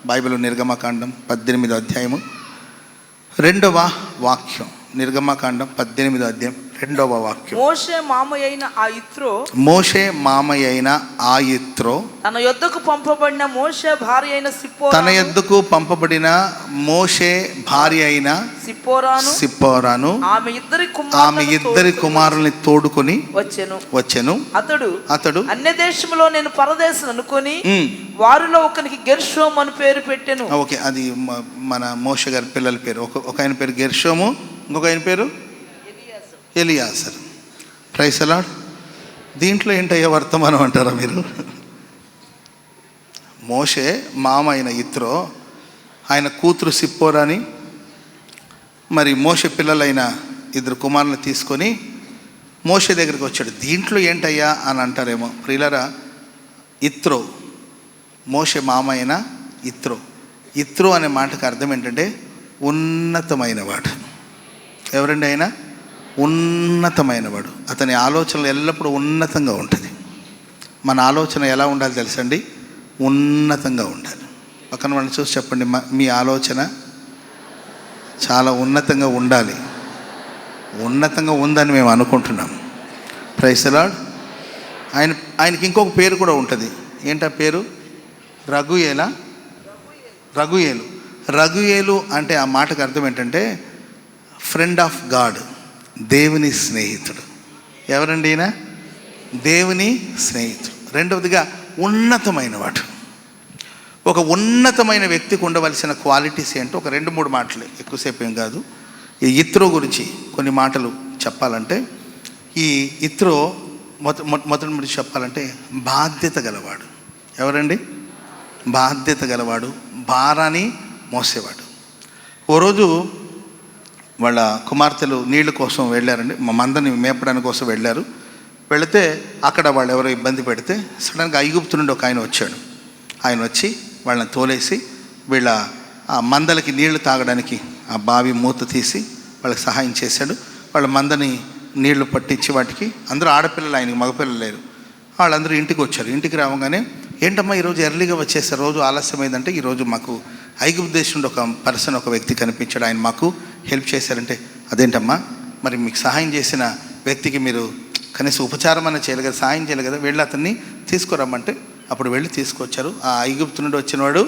Bible నిర్గమకాండం 18వ అధ్యాయము 2వ వాక్యం. నిర్గమకాండం 18వ అధ్యాయం 2వ వాక్యం. మోషే మామయ్యైన ఆ యిత్రో తన యొద్దకు పంపబడిన మోషే భార్య అయిన సిప్పోరాను ఆమె ఇద్దరి కుమారుల్ని తోడుకొని వచ్చెను. అతడు అన్య దేశంలో నేను పరదేశం అనుకొని వారిలో ఒకరికి గెర్షోము అని పేరు పెట్టెను. ఓకే, అది మన మోషే గారి పిల్లల పేరు. ఒక ఆయన పేరు గెర్షోము, ఇంకొక ఆయన పేరు ఎలియాసర్. Price the lord. దీంట్లో ఏంటయ్యా వర్తమానం అంటారా మీరు? మోషే మామ అయిన యిత్రో, ఆయన కూతురు సిప్పోరాని, మరి మోషే పిల్లలైన ఇద్దరు కుమారులను తీసుకొని మోషే దగ్గరికి వచ్చాడు. దీంట్లో ఏంటయ్యా అని అంటారేమో ప్రియులరా. యిత్రో, మోషే మామ అయిన యిత్రో అనే మాటకు అర్థం ఏంటంటే ఉన్నతమైన వాడు. ఎవరండి ఆయన? ఉన్నతమైన వాడు. అతని ఆలోచనలు ఎల్లప్పుడూ ఉన్నతంగా ఉంటుంది. మన ఆలోచన ఎలా ఉండాలి తెలుసండి? ఉన్నతంగా ఉండాలి. పక్కన వాళ్ళని చూసి చెప్పండి, మీ ఆలోచన చాలా ఉన్నతంగా ఉండాలి. ఉన్నతంగా ఉందని మేము అనుకుంటున్నాం. Price the lord. ఆయనకి ఇంకొక పేరు కూడా ఉంటుంది. ఏంటా పేరు? రగుయేలు అంటే ఆ మాటకు అర్థం ఏంటంటే ఫ్రెండ్ ఆఫ్ గాడ్, దేవుని స్నేహితుడు. ఎవరండి ఈయన? దేవుని స్నేహితుడు. రెండవదిగా ఉన్నతమైన వాడు. ఒక ఉన్నతమైన వ్యక్తికి ఉండవలసిన క్వాలిటీస్ ఏంటో ఒక 2-3 మాటలు, ఎక్కువసేపు ఏం కాదు. ఈ యిత్రో గురించి కొన్ని మాటలు చెప్పాలంటే, ఈ యిత్రో మొదటి చెప్పాలంటే బాధ్యత గలవాడు. ఎవరండి? బాధ్యత గలవాడు, భారాన్ని మోసేవాడు. ఓ రోజు వాళ్ళ కుమార్తెలు నీళ్ళ కోసం వెళ్ళారండి, మందని మేపడానికి కోసం వెళ్ళారు. వెళితే అక్కడ వాళ్ళు ఎవరో ఇబ్బంది పెడితే సడన్గా ఐగుప్తు నుండి ఒక ఆయన వచ్చాడు. ఆయన వచ్చి వాళ్ళని తోలేసి వీళ్ళ ఆ మందలకి నీళ్లు తాగడానికి ఆ బావి మూత తీసి వాళ్ళకి సహాయం చేశాడు. వాళ్ళ మందని నీళ్లు పట్టించి వాటికి, అందరూ ఆడపిల్లలు, ఆయనకి మగపిల్లలు లేరు. వాళ్ళందరూ ఇంటికి వచ్చారు. ఇంటికి రావగానే, ఏంటమ్మా ఈరోజు ఎర్లీగా వచ్చేసారు, రోజు ఆలస్యమైందంటే ఈరోజు మాకు ఐగుప్తు దేశం నుండి ఒక వ్యక్తి కనిపించాడు, ఆయన మాకు హెల్ప్ చేశారంటే, అదేంటమ్మా మరి మీకు సహాయం చేసిన వ్యక్తికి మీరు కనీసం ఉపచారం అన్న చేయాలి కదా, సహాయం చేయాలి కదా, వెళ్ళి అతన్ని తీసుకురమ్మంటే అప్పుడు వెళ్ళి తీసుకొచ్చారు. ఆ ఐగుప్తు నుండి వచ్చినవాడు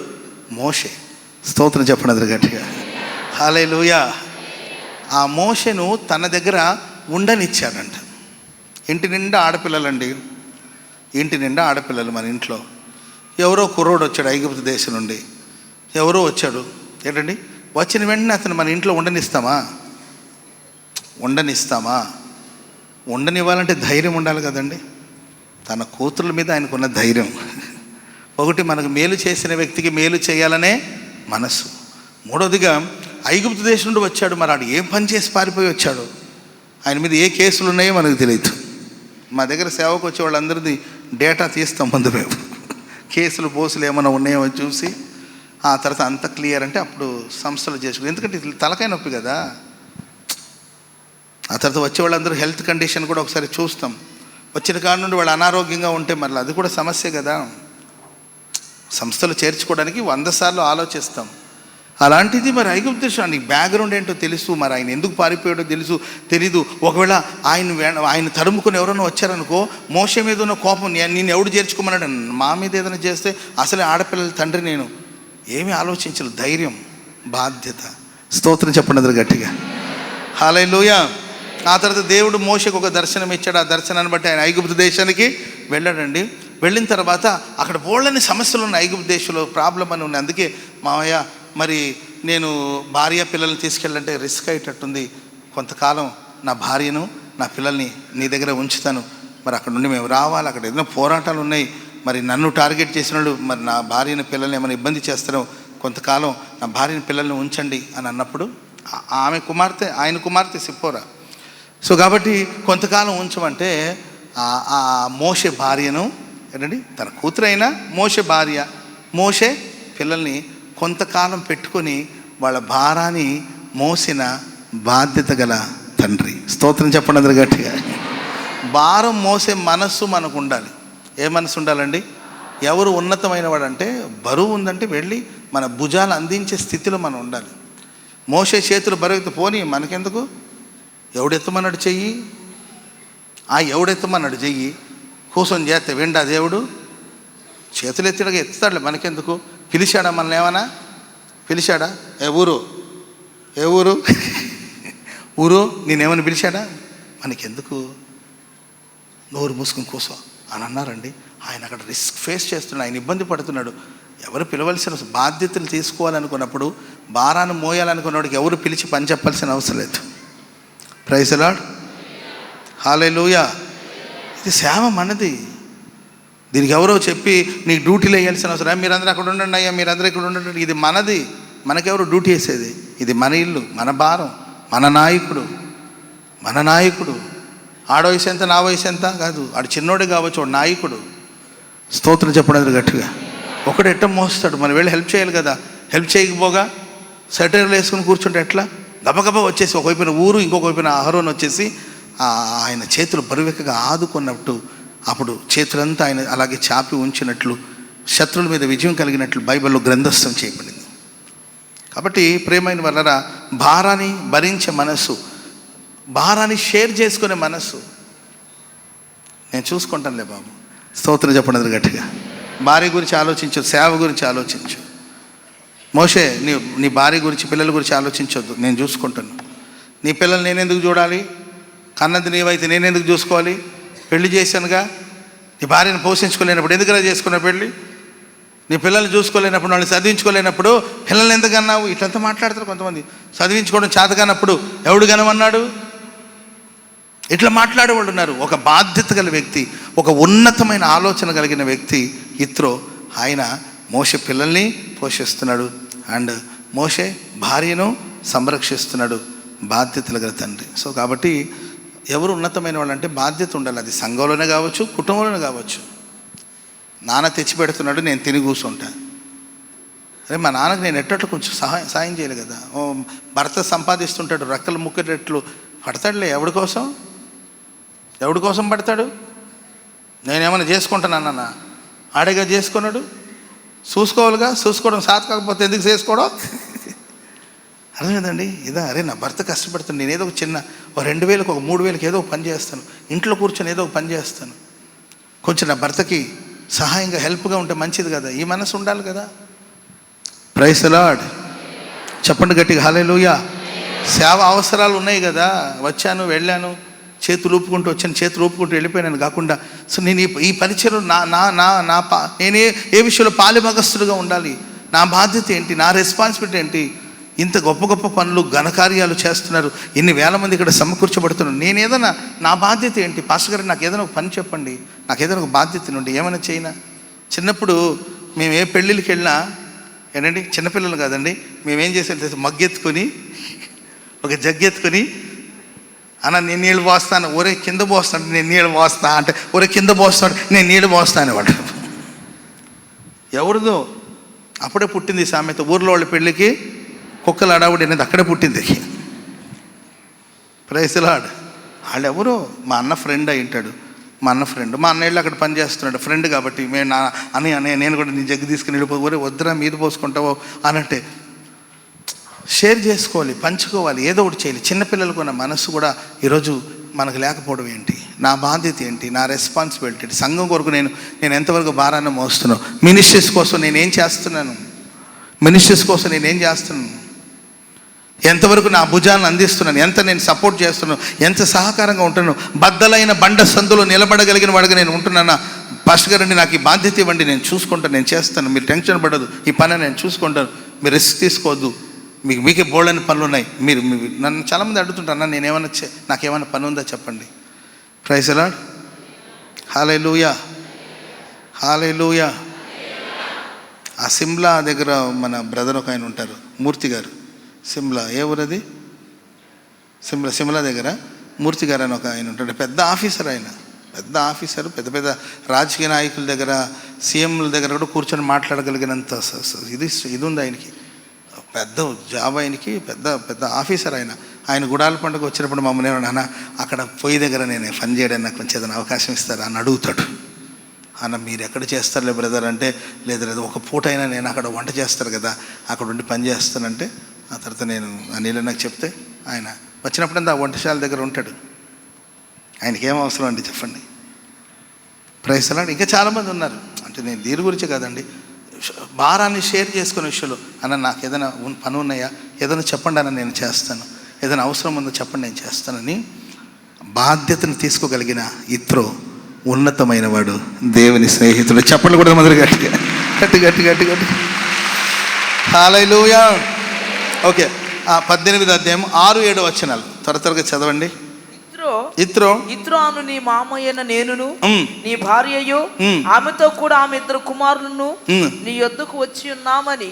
మోషే. స్తోత్రం చెప్పండి అందరు గట్టిగా. హల్లెలూయా. ఆ మోషేను తన దగ్గర ఉండనిచ్చాడంట. ఇంటి నిండా ఆడపిల్లలండి, ఇంటి నిండా ఆడపిల్లలు. మన ఇంట్లో ఎవరో కుర్రోడు వచ్చాడు ఐగుప్తు దేశం నుండి, ఎవరో వచ్చాడు. ఏంటండి, వచ్చిన వెంటనే అతను మన ఇంట్లో ఉండనిస్తామా? ఉండనివ్వాలంటే ధైర్యం ఉండాలి కదండి. తన కూతుర్ల మీద ఆయనకున్న ధైర్యం. ఒకటి, మనకు మేలు చేసిన వ్యక్తికి మేలు చేయాలనే మనసు. మూడవదిగా ఐగుప్తు దేశం నుండి వచ్చాడు, మరి ఆడు ఏం పని చేసి పారిపోయి వచ్చాడు, ఆయన మీద ఏ కేసులు ఉన్నాయో మనకు తెలియదు. మా దగ్గర సేవకు వచ్చే వాళ్ళందరిది డేటా తీస్తాం ముందు మేము, కేసులు పోసులు ఏమైనా ఉన్నాయో చూసి ఆ తర్వాత అంత క్లియర్ అంటే అప్పుడు సంస్థలు చేసుకుని, ఎందుకంటే ఇది తలకాయ నొప్పి కదా. ఆ తర్వాత వచ్చే వాళ్ళందరూ హెల్త్ కండిషన్ కూడా ఒకసారి చూస్తాం. వచ్చిన కాడ నుండి వాళ్ళు అనారోగ్యంగా ఉంటే మరి అది కూడా సమస్య కదా. సంస్థలు చేర్చుకోవడానికి 100 సార్లు ఆలోచిస్తాం. అలాంటిది మరి ఐగుప్తు దేశానికి బ్యాక్గ్రౌండ్ ఏంటో తెలుసు, మరి ఆయన ఎందుకు పారిపోయాడో తెలీదు. ఒకవేళ ఆయన తరుముకొని ఎవరైనా వచ్చారనుకో, మోషే మీద ఉన్న కోపం, నేను ఎవడు చేర్చుకోమన్నాడు, మా మీద ఏదైనా చేస్తే అసలే ఆడపిల్లల తండ్రి నేను. ఏమీ ఆలోచించలేదు, ధైర్యం, బాధ్యత. స్తోత్రం చెప్పండి అందరు గట్టిగా. హల్లెలూయా. ఆ తర్వాత దేవుడు మోషేకు ఒక దర్శనం ఇచ్చాడు. ఆ దర్శనాన్ని బట్టి ఆయన ఐగుప్తు దేశానికి వెళ్ళాడండి. వెళ్ళిన తర్వాత అక్కడ బోళ్ళని సమస్యలు ఉన్నాయి, ఐగుప్తు దేశంలో ప్రాబ్లం అని ఉన్నాయి. అందుకే మావయ్య మరి నేను భార్య పిల్లల్ని తీసుకెళ్ళాలంటే రిస్క్ అయ్యేటట్టుంది, కొంతకాలం నా భార్యను నా పిల్లల్ని నీ దగ్గర ఉంచుతాను, మరి అక్కడ నుండి మేము రావాలి, అక్కడ ఏదైనా పోరాటాలు ఉన్నాయి, మరి నన్ను టార్గెట్ చేసిన వాళ్ళు మరి నా భార్యని పిల్లల్ని ఏమైనా ఇబ్బంది చేస్తారో, కొంతకాలం నా భార్యని పిల్లల్ని ఉంచండి అని అన్నప్పుడు ఆయన కుమార్తె సిప్పోరా. సో కాబట్టి కొంతకాలం ఉంచమంటే ఆ మోషే భార్యను, ఏంటండి తన కూతురైన మోషే భార్య, మోషే పిల్లల్ని కొంతకాలం పెట్టుకొని వాళ్ళ భారాన్ని మోసిన బాధ్యత గల తండ్రి. స్తోత్రం చెప్పండి అందరు గట్టిగా. భారం మోసే మనస్సు మనకు ఉండాలి. ఏ మనసు ఉండాలండి? ఎవరు ఉన్నతమైన వాడంటే, బరువు ఉందంటే వెళ్ళి మన భుజాలు అందించే స్థితిలో మనం ఉండాలి. మోషే చేతులు బరువెత్తి పోనీ మనకెందుకు, ఎవడెత్తమన్నాడు చెయ్యి, ఎవడెత్తమన్నాడు చెయ్యి, కూర్చొని చేస్తే విండా దేవుడు, చేతులు ఎత్తిడగా ఎత్తుతాడులే, మనకెందుకు. పిలిచాడా మనల్ని ఏమన్నా, పిలిచాడా? ఏ ఊరు ఊరు నేనేమని పిలిచాడా? మనకెందుకు, నోరు మూసుకుని కూర్చో అని అన్నారండి. ఆయన అక్కడ రిస్క్ ఫేస్ చేస్తున్నాడు, ఆయన ఇబ్బంది పడుతున్నాడు. ఎవరు పిలవలసిన బాధ్యతలు తీసుకోవాలనుకున్నప్పుడు, భారాన్ని మోయాలనుకున్నవాడికి ఎవరు పిలిచి పని చెప్పాల్సిన అవసరం లేదు. ప్రైజ్ ది లార్డ్, హల్లెలూయా. ఇది సేవ మనది. దీనికి ఎవరో చెప్పి నీకు డ్యూటీలు వేయాల్సిన అవసరం, మీరందరూ అక్కడ ఉండండి అయ్యా, మీరందరూ ఇక్కడ ఉండండి, ఇది మనది. మనకెవరు డ్యూటీ వేసేది? ఇది మన ఇల్లు, మన భారం, మన నాయకుడు. ఆడ వయసు ఎంత, నా వయసు ఎంత కాదు, ఆడు చిన్నోడే కావచ్చు, వాడు నాయకుడు. స్తోత్రం చెప్పడం గట్టిగా. ఒకడు ఎట్ట మోస్తాడు, మనం వెళ్ళి హెల్ప్ చేయాలి కదా. హెల్ప్ చేయకపోగా సెటర్లు వేసుకుని కూర్చుంటే ఎట్లా? గబగబా వచ్చేసి ఒకవైపున ఊరు, ఇంకొక వైపున అహరోన్ వచ్చేసి ఆయన చేతులు బరువెక్కగా ఆదుకున్నట్టు, అప్పుడు చేతులంతా ఆయన అలాగే చాపి ఉంచినట్లు, శత్రువుల మీద విజయం కలిగినట్లు బైబిల్లో గ్రంథస్థం చేయబడింది. కాబట్టి ప్రియమైన వాళ్ళరా, భారాన్ని భరించే మనసు, భారాన్ని షేర్ చేసుకునే మనసు, నేను చూసుకుంటానులే బాబు. స్తోత్రం చెప్పండి గట్టిగా. భార్య గురించి ఆలోచించు, సేవ గురించి ఆలోచించు. మోషే నీ భార్య గురించి, పిల్లల గురించి ఆలోచించొద్దు, నేను చూసుకుంటాను. నీ పిల్లలు నేనెందుకు చూడాలి, కన్నది నీవైతే నేనెందుకు చూసుకోవాలి, పెళ్లి చేశానుగా. నీ భార్యను పోషించుకోలేనప్పుడు ఎందుకురా చేసుకున్న పెళ్ళి, నీ పిల్లల్ని చూసుకోలేనప్పుడు, వాళ్ళని చదివించుకోలేనప్పుడు పిల్లల్ని ఎందుకు అన్నావు, ఇట్లంతా మాట్లాడతారు కొంతమంది. చదివించుకోవడం చేతకానప్పుడు ఎవడు గనమన్నాడు, ఇట్లా మాట్లాడేవాళ్ళు ఉన్నారు. ఒక బాధ్యత గల వ్యక్తి, ఒక ఉన్నతమైన ఆలోచన కలిగిన వ్యక్తి ఇత్రో, ఆయన మోషే పిల్లల్ని పోషిస్తున్నాడు, అండ్ మోషే భార్యను సంరక్షిస్తున్నాడు, బాధ్యతలు గల తండ్రి. సో కాబట్టి ఎవరు ఉన్నతమైన వాళ్ళు అంటే బాధ్యత ఉండాలి. అది సంఘంలోనే కావచ్చు, కుటుంబంలోనే కావచ్చు. నాన్న తెచ్చి పెడుతున్నాడు, నేను తిని కూర్చుంటాను. అరే మా నాన్నకు నేను ఎట్టట్లు కొంచెం సాయం చేయాలి కదా. భర్త సంపాదిస్తుంటాడు, రెక్కలు ముక్కేటట్లు పడతాడులే. ఎవడి కోసం పడతాడు? నేనేమైనా చేసుకుంటానన్నా, ఆడేగా చేసుకున్నాడు, చూసుకోవాలిగా. చూసుకోవడం సాధ కాకపోతే ఎందుకు చేసుకోవడం? అర్థమైందండి ఇదా? అరే నా భర్త కష్టపడుతాను, నేను ఏదో ఒక చిన్న 2,000కి 3,000కి ఏదో ఒక పని చేస్తాను, ఇంట్లో కూర్చొని ఏదో ఒక పని చేస్తాను, కొంచెం నా భర్తకి సహాయంగా హెల్ప్గా ఉంటే మంచిది కదా. ఈ మనసు ఉండాలి కదా. ప్రైజ్ ది లార్డ్, చెప్పండి గట్టిగా హల్లెలూయా. సేవ అవసరాలు ఉన్నాయి కదా. వచ్చాను, వెళ్ళాను, చేతులు ఊపుకుంటూ వచ్చాను, చేతులు ఊపుకుంటూ వెళ్ళిపోయాను కాకుండా, సో నేను ఈ పరిచయం నేనే ఏ విషయంలో పాలిభాగస్తులుగా ఉండాలి, నా బాధ్యత ఏంటి, నా రెస్పాన్సిబిలిటీ ఏంటి. ఇంత గొప్ప గొప్ప పనులు, ఘనకార్యాలు చేస్తున్నారు, ఇన్ని వేల మంది ఇక్కడ సమకూర్చబడుతున్నారు. నేను ఏదైనా నా బాధ్యత ఏంటి? పాస్టర్ గారు నాకు ఏదైనా ఒక పని చెప్పండి, నాకు ఏదైనా ఒక బాధ్యత నుండి ఏమైనా చేయనా. చిన్నప్పుడు మేము ఏ పెళ్ళిళ్ళకి వెళ్ళినా ఏంటండి, చిన్నపిల్లలు కాదండి, మేమేం చేసేది, మగ్గెత్తుకొని ఒక జగ్గెత్తుకొని, అన్న నేను నీళ్ళు పోస్తాను, ఒరే కింద పోస్తాను, నేను నీళ్ళు పోస్తా అంటే, ఒరే కింద పోస్తాడు, నేను నీళ్ళు పోస్తాను వాడు. ఎవరిదో అప్పుడే పుట్టింది సామెత, ఊర్లో వాళ్ళ పెళ్ళికి కుక్కలు అడావుడి అనేది అక్కడే పుట్టింది. Praise the Lord. వాళ్ళు ఎవరో మా అన్న ఫ్రెండ్ అయి ఉంటాడు, మా అన్న ఫ్రెండ్, మా అన్న వెళ్ళి అక్కడ పని చేస్తున్నాడు, ఫ్రెండ్ కాబట్టి మేము నేను కూడా నీ జగ్గు తీసుకుని వెళ్ళిపోయి, ఒరే వద్దురా మీద పోసుకుంటావో అనంటే, షేర్ చేసుకోవాలి, పంచుకోవాలి, ఏదో ఒకటి చేయాలి. చిన్నపిల్లలకు ఉన్న మనసు కూడా ఈరోజు మనకు లేకపోవడం ఏంటి, నా బాధ్యత ఏంటి, నా రెస్పాన్సిబిలిటీ ఏంటి, సంఘం కొరకు నేను ఎంతవరకు భారాన్ని మోస్తున్నాను, మినిస్ట్రీస్ కోసం నేనేం చేస్తున్నాను, ఎంతవరకు నా భుజాలను అందిస్తున్నాను, ఎంత నేను సపోర్ట్ చేస్తున్నాను, ఎంత సహకారంగా ఉంటున్నాను, బద్దలైన బండ సందులో నిలబడగలిగిన వాడిగా నేను ఉంటున్నానా. పాస్టర్ గారండి నాకు ఈ బాధ్యత ఇవ్వండి, నేను చూసుకుంటాను, నేను చేస్తాను, మీరు టెన్షన్ పడదు, ఈ పని నేను చూసుకుంటాను, మీరు రిస్క్ తీసుకోవద్దు, మీకే బోల్డని పనులు ఉన్నాయి. మీరు నన్ను చాలామంది అడుగుతుంటారు, అన్న నేనేమన్నా నాకేమైనా పని ఉందా చెప్పండి. ప్రైజ్ ది లార్డ్, హల్లెలూయా, హల్లెలూయా. ఆ సిమ్లా దగ్గర మన బ్రదర్ ఒక ఆయన ఉంటారు, మూర్తి గారు. సిమ్లా ఏ ఊరది? సిమ్లా దగ్గర మూర్తి గారు అని ఒక ఆయన ఉంటాడు, పెద్ద ఆఫీసర్. ఆయన పెద్ద ఆఫీసర్, పెద్ద పెద్ద రాజకీయ నాయకుల దగ్గర, సీఎంల దగ్గర కూడా కూర్చొని మాట్లాడగలిగినంత ఇది ఉంది ఆయనకి, పెద్ద జాబ్ ఆయనకి, పెద్ద ఆఫీసర్. ఆయన గుడాల పండుగ వచ్చినప్పుడు మమ్మల్ని ఏమన్నా, అక్కడ పొయ్యి దగ్గర నేను పని చేయడానికి నాకు కొంచెం ఏదైనా అవకాశం ఇస్తారా అని అడుగుతాడు. అన్న మీరు ఎక్కడ చేస్తారులే బ్రదర్ అంటే, లేదు ఒక పూట అయినా నేను అక్కడ వంట చేస్తారు కదా, అక్కడ ఉండి పని చేస్తానంటే, ఆ తర్వాత నేను అనిల్ నాకు చెప్తే ఆయన వచ్చినప్పుడంతా ఆ వంటశాల దగ్గర ఉంటాడు. ఆయనకి ఏం అవసరం అండి చెప్పండి. ప్రైజ్ అలాంటి ఇంకా చాలామంది ఉన్నారు. అంటే నేను దీని గురించి కాదండి, భారాన్ని షేర్ చేసుకునే విషయంలో, అన్న నాకు ఏదైనా పని ఉన్నాయా, ఏదైనా చెప్పండి అన్న నేను చేస్తాను, ఏదైనా అవసరం ఉందో చెప్పండి నేను చేస్తానని బాధ్యతను తీసుకోగలిగిన ఇత్రో ఉన్నతమైన వాడు, దేవుని స్నేహితుడు. చెప్పండి కూడా మొదలు గట్టిగా గట్టి గట్టి గట్టి గట్టి హల్లెలూయా. ఓకే, 18వ అధ్యాయం 6-7 వచనాలు త్వరగా చదవండి. ఇత్రో అను నీ మామయ్యన నేనును నీ భార్యయు ఆమెతో కూడా ఆమె 2 కుమారులను నీ యొద్దకు వచ్చి ఉన్నామని.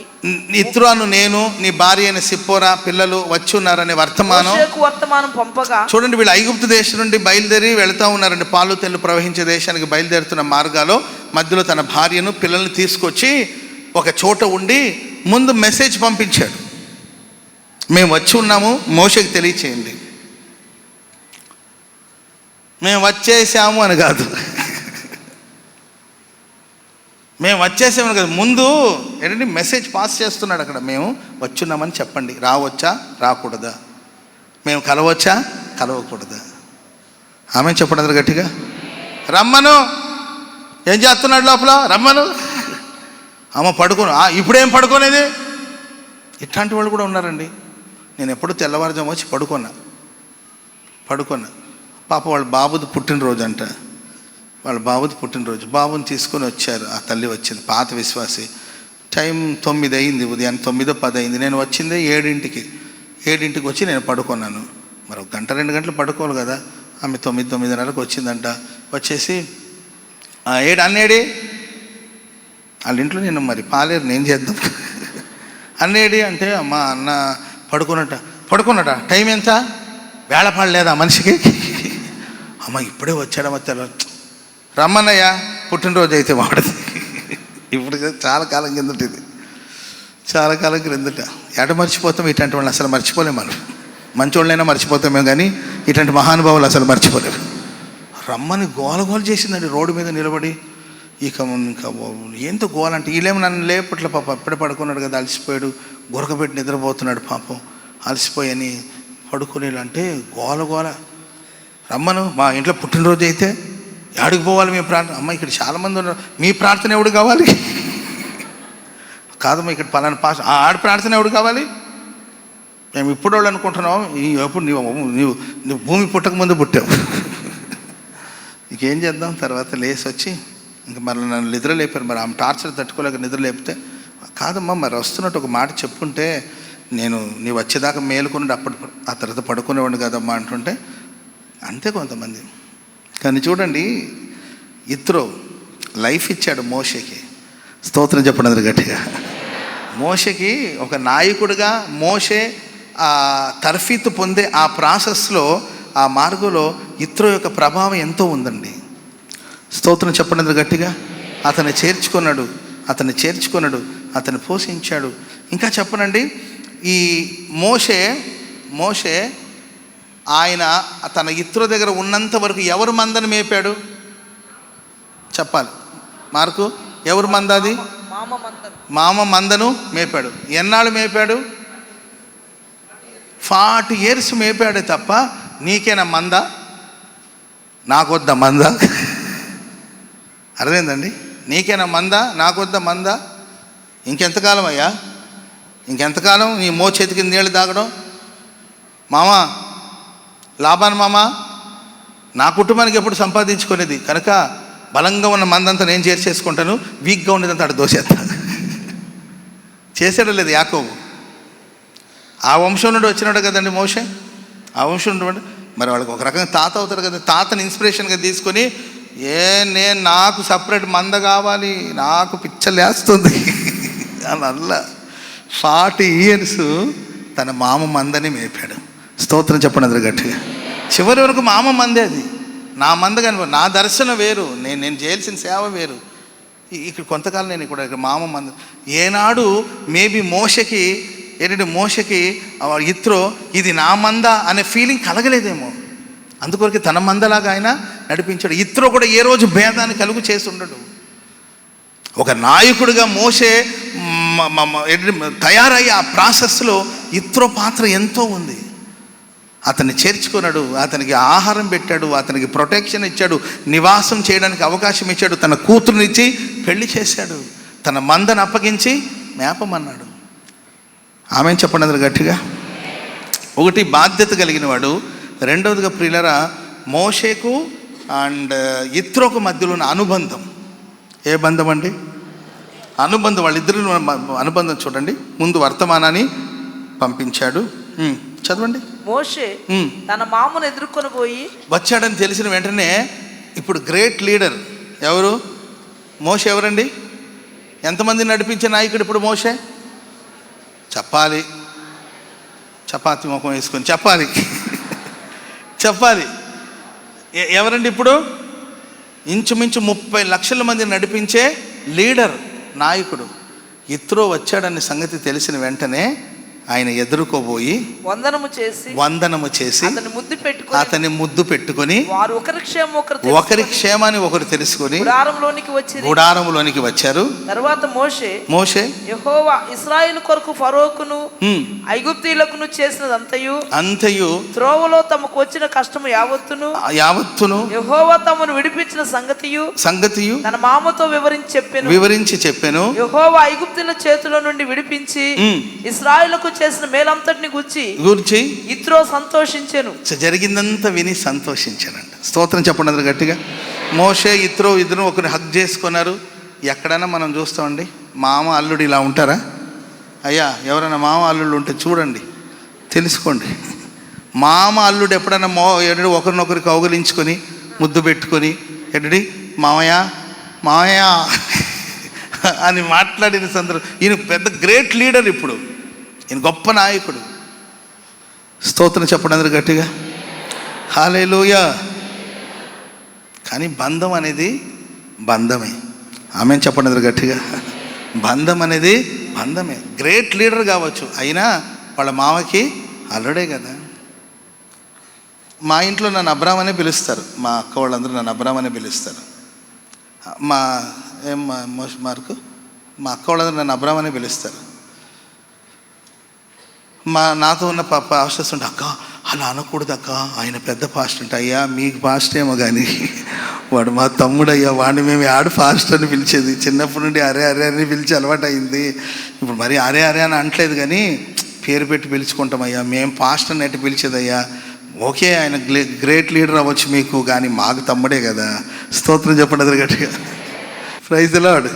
ఇత్రో అను నేను నీ భార్య అయిన సిప్పోరా పిల్లలు వచ్చి ఉన్నారనే వర్తమానం పంపగా, చూడండి వీళ్ళు ఐగుప్తు దేశం నుండి బయలుదేరి వెళుతూ ఉన్నారండి. పాలు తెల్లు ప్రవహించే దేశానికి బయలుదేరుతున్న మార్గాలో మధ్యలో తన భార్యను పిల్లల్ని తీసుకొచ్చి ఒక చోట ఉండి ముందు మెసేజ్ పంపించాడు, మేము వచ్చి ఉన్నాము, మోషేకి తెలియచేయండి. మేము వచ్చేసాము అని కాదు, మేము వచ్చేసామని కాదు, ముందు ఏంటంటే మెసేజ్ పాస్ చేస్తున్నాడు అక్కడ. మేము వచ్చున్నామని చెప్పండి, రావచ్చా రాకూడదా, మేము కలవచ్చా కలవకూడదా. ఆమె చెప్పండి గట్టిగా, రమ్మను, ఏం చేస్తున్నాడు లోపల, రమ్మను. అమ్మ పడుకోను, ఇప్పుడేం పడుకోనేది. ఇట్లాంటి వాళ్ళు కూడా ఉన్నారండి. నేను ఎప్పుడు తెల్లవారుజాము వచ్చి పడుకున్నా. పాప వాళ్ళ బాబుది పుట్టినరోజు అంట, వాళ్ళ బాబుది పుట్టినరోజు. బాబుని తీసుకొని వచ్చారు, ఆ తల్లి వచ్చింది, పాత విశ్వాసి. టైం 9 అయింది, ఉదయాన్నే 9-10 అయింది. నేను వచ్చిందే 7ంటికి వచ్చి నేను పడుకున్నాను. మరి 1-2 గంటలు పడుకోవాలి కదా. ఆమె 9-9:30కు వచ్చిందంట. వచ్చేసి అన్నేడి వాళ్ళ ఇంట్లో, నేను మరి పాలేరు నేను చేద్దాం అన్నేడి అంటే, అమ్మ అన్న పడుకున్నట టైం ఎంత, వేళ పడలేదా మనిషికి. అమ్మ ఇప్పుడే వచ్చాడమ్మ, రమ్మన్నయ్యా పుట్టినరోజు అయితే వాడది. ఇప్పుడు చాలా కాలం కిందట, ఇది చాలా కాలం క్రిందట. ఎట మర్చిపోతాం ఇట్లాంటి వాళ్ళని, అసలు మర్చిపోలేము. మనం మంచోళ్ళైనా మర్చిపోతామేమో కానీ ఇట్లాంటి మహానుభావులు అసలు మర్చిపోలేము. రమ్మని గోల చేసిందండి రోడ్డు మీద నిలబడి. ఇంకా ఎంత గోల అంటే, వీళ్ళేమో నన్ను లేపట్ల, పాప అప్పుడే పడుకున్నాడు కదా, అలసిపోయాడు, గురకబెట్టి నిద్రపోతున్నాడు పాపం, అలసిపోయి అని పడుకునేలంటే గోల. రమ్మను, మా ఇంట్లో పుట్టినరోజు అయితే ఆడికి పోవాలి మీ ప్రార్థన. అమ్మ ఇక్కడ చాలామంది ఉన్నారు, మీ ప్రార్థన ఎవడు కావాలి కాదమ్మా, ఇక్కడ పలానా పాస్ ఆడి ప్రార్థన ఎవడు కావాలి. మేము ఇప్పుడు వాళ్ళు అనుకుంటున్నాం, ఎప్పుడు నువ్వు భూమి పుట్టక ముందు పుట్టావు. ఇంకేం చేద్దాం. తర్వాత లేచి వచ్చి ఇంకా మళ్ళీ నన్ను నిద్ర లేపారు. మరి ఆమె టార్చర్ తట్టుకోలేక నిద్ర లేపితే, కాదమ్మా మరి వస్తున్నట్టు ఒక మాట చెప్పుంటే నీ వచ్చేదాకా మేలుకున్నాడు, అప్పుడు ఆ తర్వాత పడుకునేవాడు కదమ్మా అంటుంటే అంతే కొంతమంది. కానీ చూడండి, ఇత్రో లైఫ్ ఇచ్చాడు మోషేకి. స్తోత్రం చెప్పండి గట్టిగా. మోషేకి ఒక నాయకుడిగా మోషే ఆ తర్ఫీతు పొందే ఆ ప్రాసెస్లో, ఆ మార్గంలో ఇత్రో యొక్క ప్రభావం ఎంతో ఉందండి. స్తోత్రం చెప్పండి గట్టిగా. అతన్ని చేర్చుకున్నాడు, అతన్ని పోషించాడు. ఇంకా చెప్పనండి, ఈ మోషే ఆయన తన ఇత్రో దగ్గర ఉన్నంత వరకు ఎవరు మందని మేపాడు చెప్పాలి. మార్కు, ఎవరు మంద అది? మామ మందను మేపాడు. ఎన్నాళ్ళు మేపాడు? 40 years మేపాడే తప్ప, నీకేనా మంద, నాకొద్దా మంద? అర్థమైందండి? నీకేనా మంద, నాకొద్దా మంద? ఇంకెంతకాలం అయ్యా, ఇంకెంతకాలం నీ చేతికి నీళ్ళు తాగడం? మామా లాభాన్ మామ, నా కుటుంబానికి ఎప్పుడు సంపాదించుకునేది కనుక బలంగా ఉన్న మందంతా నేను చేర్చేసుకుంటాను, వీక్గా ఉండేదంతా అటు దోసేస్తాను. చేసాడో లేదు యాకోబు? ఆ వంశం నుండి వచ్చినాడు కదండి మోషే. ఆ వంశం నుండి మరి వాళ్ళకి ఒక రకంగా తాత అవుతారు కదా. తాతని ఇన్స్పిరేషన్గా తీసుకొని, నాకు సపరేట్ మంద కావాలి, నాకు పిచ్చలేస్తుంది అలా 40 years తన మామ మందని మేపాడు. స్తోత్రం చెప్పండి అందరు గట్టిగా. చివరి వరకు మామ మందే అది, నా మంద కానీ నా దర్శనం వేరు, నేను చేయాల్సిన సేవ వేరు. ఇక్కడ కొంతకాలం నేను ఇక్కడ మామ మంద. ఏనాడు మేబీ మోషకి ఇత్రో ఇది నా మంద అనే ఫీలింగ్ కలగలేదేమో, అందుకొరకు తన మందలాగా ఆయన నడిపించాడు. ఇత్రో కూడా ఏ రోజు భేదాన్ని కలుగు చేసి ఉండడు. ఒక నాయకుడిగా మోషే తయారయ్యే ఆ ప్రాసెస్లో ఇత్రో పాత్ర ఎంతో ఉంది. అతన్ని చేర్చుకున్నాడు, అతనికి ఆహారం పెట్టాడు, అతనికి ప్రొటెక్షన్ ఇచ్చాడు, నివాసం చేయడానికి అవకాశం ఇచ్చాడు, తన కూతురునిచ్చి పెళ్లి చేశాడు, తన మందను అప్పగించి మేపమన్నాడు. ఆమె చెప్పండి అందరు గట్టిగా. ఒకటి బాధ్యత కలిగిన వాడు. రెండవదిగా ప్రియులరా, మోషేకు అండ్ ఇత్రోకు మధ్యలో ఉన్న అనుబంధం. ఏ బంధం అండి? అనుబంధం. వాళ్ళిద్దరు అనుబంధం చూడండి. ముందు వర్తమానాన్ని పంపించాడు. చదవండి. మోషే తన మామను ఎదుర్కొని పోయి వచ్చాడని తెలిసిన వెంటనే ఇప్పుడు గ్రేట్ లీడర్ ఎవరు? మోషే. ఎవరండి? ఎంతమంది నడిపించే నాయకుడు ఇప్పుడు మోషే? చెప్పాలి. చపాతి ముఖం వేసుకొని చెప్పాలి. చెప్పాలి. ఎవరండి ఇప్పుడు? ఇంచుమించు 30 లక్షల మంది నడిపించే లీడర్, నాయకుడు. ఇత్రో వచ్చాడనే సంగతి తెలిసిన వెంటనే ఆయన ఎదుర్కోబోయి వందనము చేసి అతన్ని ముద్దు పెట్టుకొని వారు ఒకరి క్షేమాన్ని ఒకరు తెలుసుకొని గుడారములోనికి వచ్చారు. తర్వాత మోషే యెహోవా ఇశ్రాయేలు కొరకు ఫరోకును ఐగుప్తీయులకును చేసినదంతయు త్రోవలో తమకు వచ్చిన కష్టము యావత్తును యెహోవా తమను విడిపించిన సంగతియు తన మామతో వివరించి చెప్పెను. యెహోవా ఐగుప్తీయుల చేతిలో నుండి విడిపించి ఇశ్రాయేలుకు చేసిన మేలంతటిని గూర్చి ఇత్రో సంతోషించెను. జరిగిందంతా విని సంతోషించానంట. స్తోత్రం చెప్పండి అందరూ గట్టిగా. మోషే ఇత్రో ఇద్దరు ఒకరిని హగ్ చేసుకున్నారు. ఎక్కడైనా మనం చూస్తామండి, మామ అల్లుడు ఇలా ఉంటారా? అయ్యా, ఎవరైనా మామ అల్లుళ్ళు ఉంటే చూడండి, తెలుసుకోండి. మామ అల్లుడు ఎప్పుడైనా ఒకరినొకరు కౌగిలించుకొని ముద్దు పెట్టుకొని ఎక్కడి మామయ్య అని మాట్లాడిన సందర్భం. ఈయన పెద్ద గ్రేట్ లీడర్, ఇప్పుడు ఈయన గొప్ప నాయకుడు. స్తోత్రం చెప్పండి అందరూ గట్టిగా. హల్లెలూయా. కానీ బంధం అనేది బంధమే. ఆమెన్ చెప్పండి అందరూ గట్టిగా. బంధం అనేది బంధమే. గ్రేట్ లీడర్ కావచ్చు, అయినా వాళ్ళ మామకి అల్లుడే కదా. మా ఇంట్లో నన్ను అబ్రామ్ అనే పిలుస్తారు, మా అక్క వాళ్ళందరూ నన్ను అబ్రామ్ అనే పిలుస్తారు. మా అక్క వాళ్ళందరూ నన్ను అబ్రామ్ అనే పిలుస్తారు. నాతో ఉన్న పాస్టర్స్ ఉంటే, అక్క అలా అనకూడదు అక్క, ఆయన పెద్ద పాస్టర్ అంటే. అయ్యా, మీకు పాస్టర్ ఏమో కానీ వాడు మా తమ్ముడు అయ్యా, వాడిని మేము ఆడు పాస్టర్ అని పిలిచేది. చిన్నప్పటి నుండి అరే అని పిలిచి అలవాటు అయింది. ఇప్పుడు మరి అరే అని అనట్లేదు, కానీ పేరు పెట్టి పిలుచుకుంటామయ్యా. మేము పాస్టర్ని ఎట్టి పిలిచేదయ్యా. ఓకే, ఆయన గ్రేట్ లీడర్ అవ్వచ్చు మీకు, కానీ మాకు తమ్ముడే కదా. స్తోత్రం చెప్పండి అందరు గట్టిగా. Praise the Lord.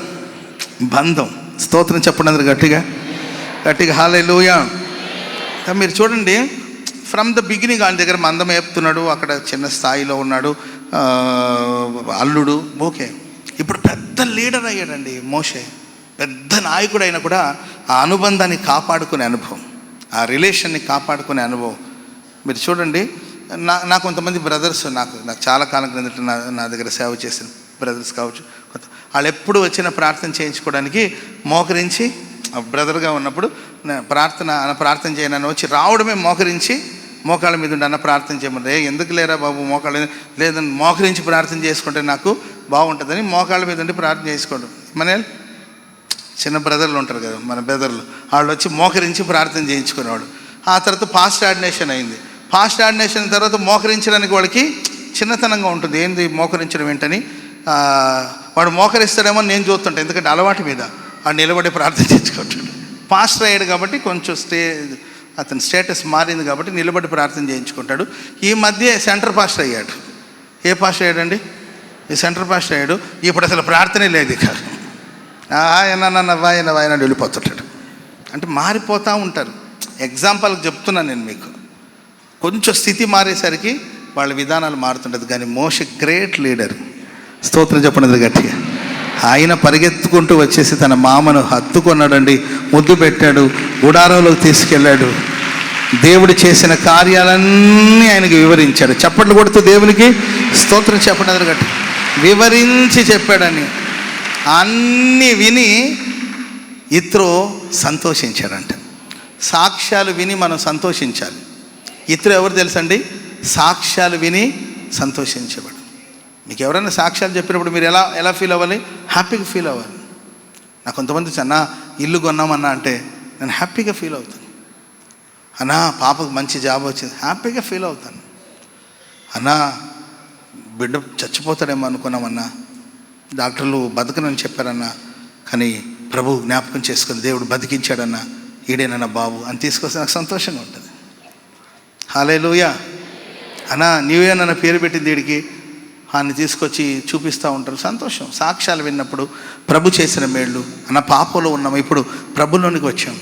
బంధం. స్తోత్రం చెప్పండి అందరు గట్టిగా. హల్లెలూయా. మీరు చూడండి, ఫ్రమ్ ద బిగినింగ్ ఆయన దగ్గర మందం వేపుతున్నాడు, అక్కడ చిన్న స్థాయిలో ఉన్నాడు, అల్లుడు. ఓకే, ఇప్పుడు పెద్ద లీడర్ అయ్యాడండి మోషే. పెద్ద నాయకుడు అయినా కూడా ఆ అనుబంధాన్ని కాపాడుకునే అనుభవం, ఆ రిలేషన్ని కాపాడుకునే అనుభవం. మీరు చూడండి, నా కొంతమంది బ్రదర్స్ నాకు చాలా కాలం క్రిందట నా దగ్గర సేవ చేసిన బ్రదర్స్ కావచ్చు, వాళ్ళు ఎప్పుడు వచ్చిన ప్రార్థన చేయించుకోవడానికి మోకరించి, బ్రదర్గా ఉన్నప్పుడు ప్రార్థన చేయనని వచ్చి రావడమే మోకరించి, మోకాళ్ళ మీద ఉండి అన్న ప్రార్థన చేయమని. ఎందుకు లేరా బాబు మోకాళ్ళ లేదని, మోకరించి ప్రార్థన చేసుకుంటే నాకు బాగుంటుందని మోకాళ్ళ మీద ఉండి ప్రార్థన చేసుకోవడం. మన చిన్న బ్రదర్లు ఉంటారు కదా, మన బ్రదర్లు, వాళ్ళు వచ్చి మోకరించి ప్రార్థన చేయించుకునేవాడు. ఆ తర్వాత ఫాస్ట్ ఆర్డినేషన్ అయింది. ఫాస్ట్ ఆర్డినేషన్ తర్వాత మోకరించడానికి వాడికి చిన్నతనంగా ఉంటుంది. ఏంది మోకరించడం ఏంటని, వాడు మోకరిస్తాడేమో నేను చూస్తుంటాను, ఎందుకంటే అలవాటు మీద వాడు నిలబడి ప్రార్థన చేయించుకుంటాడు. పాస్టర్ అయ్యాడు కాబట్టి కొంచెం అతని స్టేటస్ మారింది కాబట్టి నిలబడి ప్రార్థన చేయించుకుంటాడు. ఈ మధ్య సెంటర్ పాస్టర్ అయ్యాడు. ఏ పాస్టర్ అయ్యాడండి? ఈ సెంటర్ పాస్టర్ అయ్యాడు. ఇప్పుడు అసలు ప్రార్థనే లేదు ఇక. ఆయన వెళ్ళిపోతుంటాడు. అంటే మారిపోతూ ఉంటారు. ఎగ్జాంపుల్కి చెప్తున్నాను నేను మీకు. కొంచెం స్థితి మారేసరికి వాళ్ళ విధానాలు మారుతుంటుంది. కానీ మోషే గ్రేట్ లీడర్. స్తోత్రం చెప్పండి గట్టిగా. ఆయన పరిగెత్తుకుంటూ వచ్చేసి తన మామను హత్తుకున్నాడండి, ముద్దు పెట్టాడు, గుడారంలోకి తీసుకెళ్ళాడు. దేవుడు చేసిన కార్యాలన్నీ ఆయనకి వివరించాడు. చప్పట్లు కొడుతూ దేవునికి స్తోత్రం చెప్పండి గట్టి. వివరించి చెప్పాడని అన్నీ విని ఇత్రో సంతోషించాడంట. సాక్ష్యాలు విని మనం సంతోషించాలి. ఇత్రో ఎవరు తెలుసండి? సాక్ష్యాలు విని సంతోషించేవాడు. మీకు ఎవరైనా సాక్ష్యాలు చెప్పినప్పుడు మీరు ఎలా ఫీల్ అవ్వాలి? హ్యాపీగా ఫీల్ అవ్వాలి. నాకు కొంతమంది అన్నా ఇల్లు కొన్నామన్నా అంటే నేను హ్యాపీగా ఫీల్ అవుతాను. అన్నా పాపకు మంచి జాబ్ వచ్చింది, హ్యాపీగా ఫీల్ అవుతాను. అన్నా బిడ్డ చచ్చిపోతాడేమో అనుకున్నామన్నా, డాక్టర్లు బతకనని చెప్పారన్నా, కానీ ప్రభు జ్ఞాపకం చేసుకుని దేవుడు బతికించాడన్నా, ఈడేనన్నా బాబు అని తీసుకొస్తే నాకు సంతోషంగా ఉంటుంది. హల్లెలూయా. అన్నా నీవే నన్న పేరు పెట్టింది వీడికి అని తీసుకొచ్చి చూపిస్తూ ఉంటారు. సంతోషం. సాక్ష్యాలు విన్నప్పుడు ప్రభు చేసిన మేళ్ళు, అన్న పాపంలో ఉన్నాము, ఇప్పుడు ప్రభులోనికి వచ్చాము,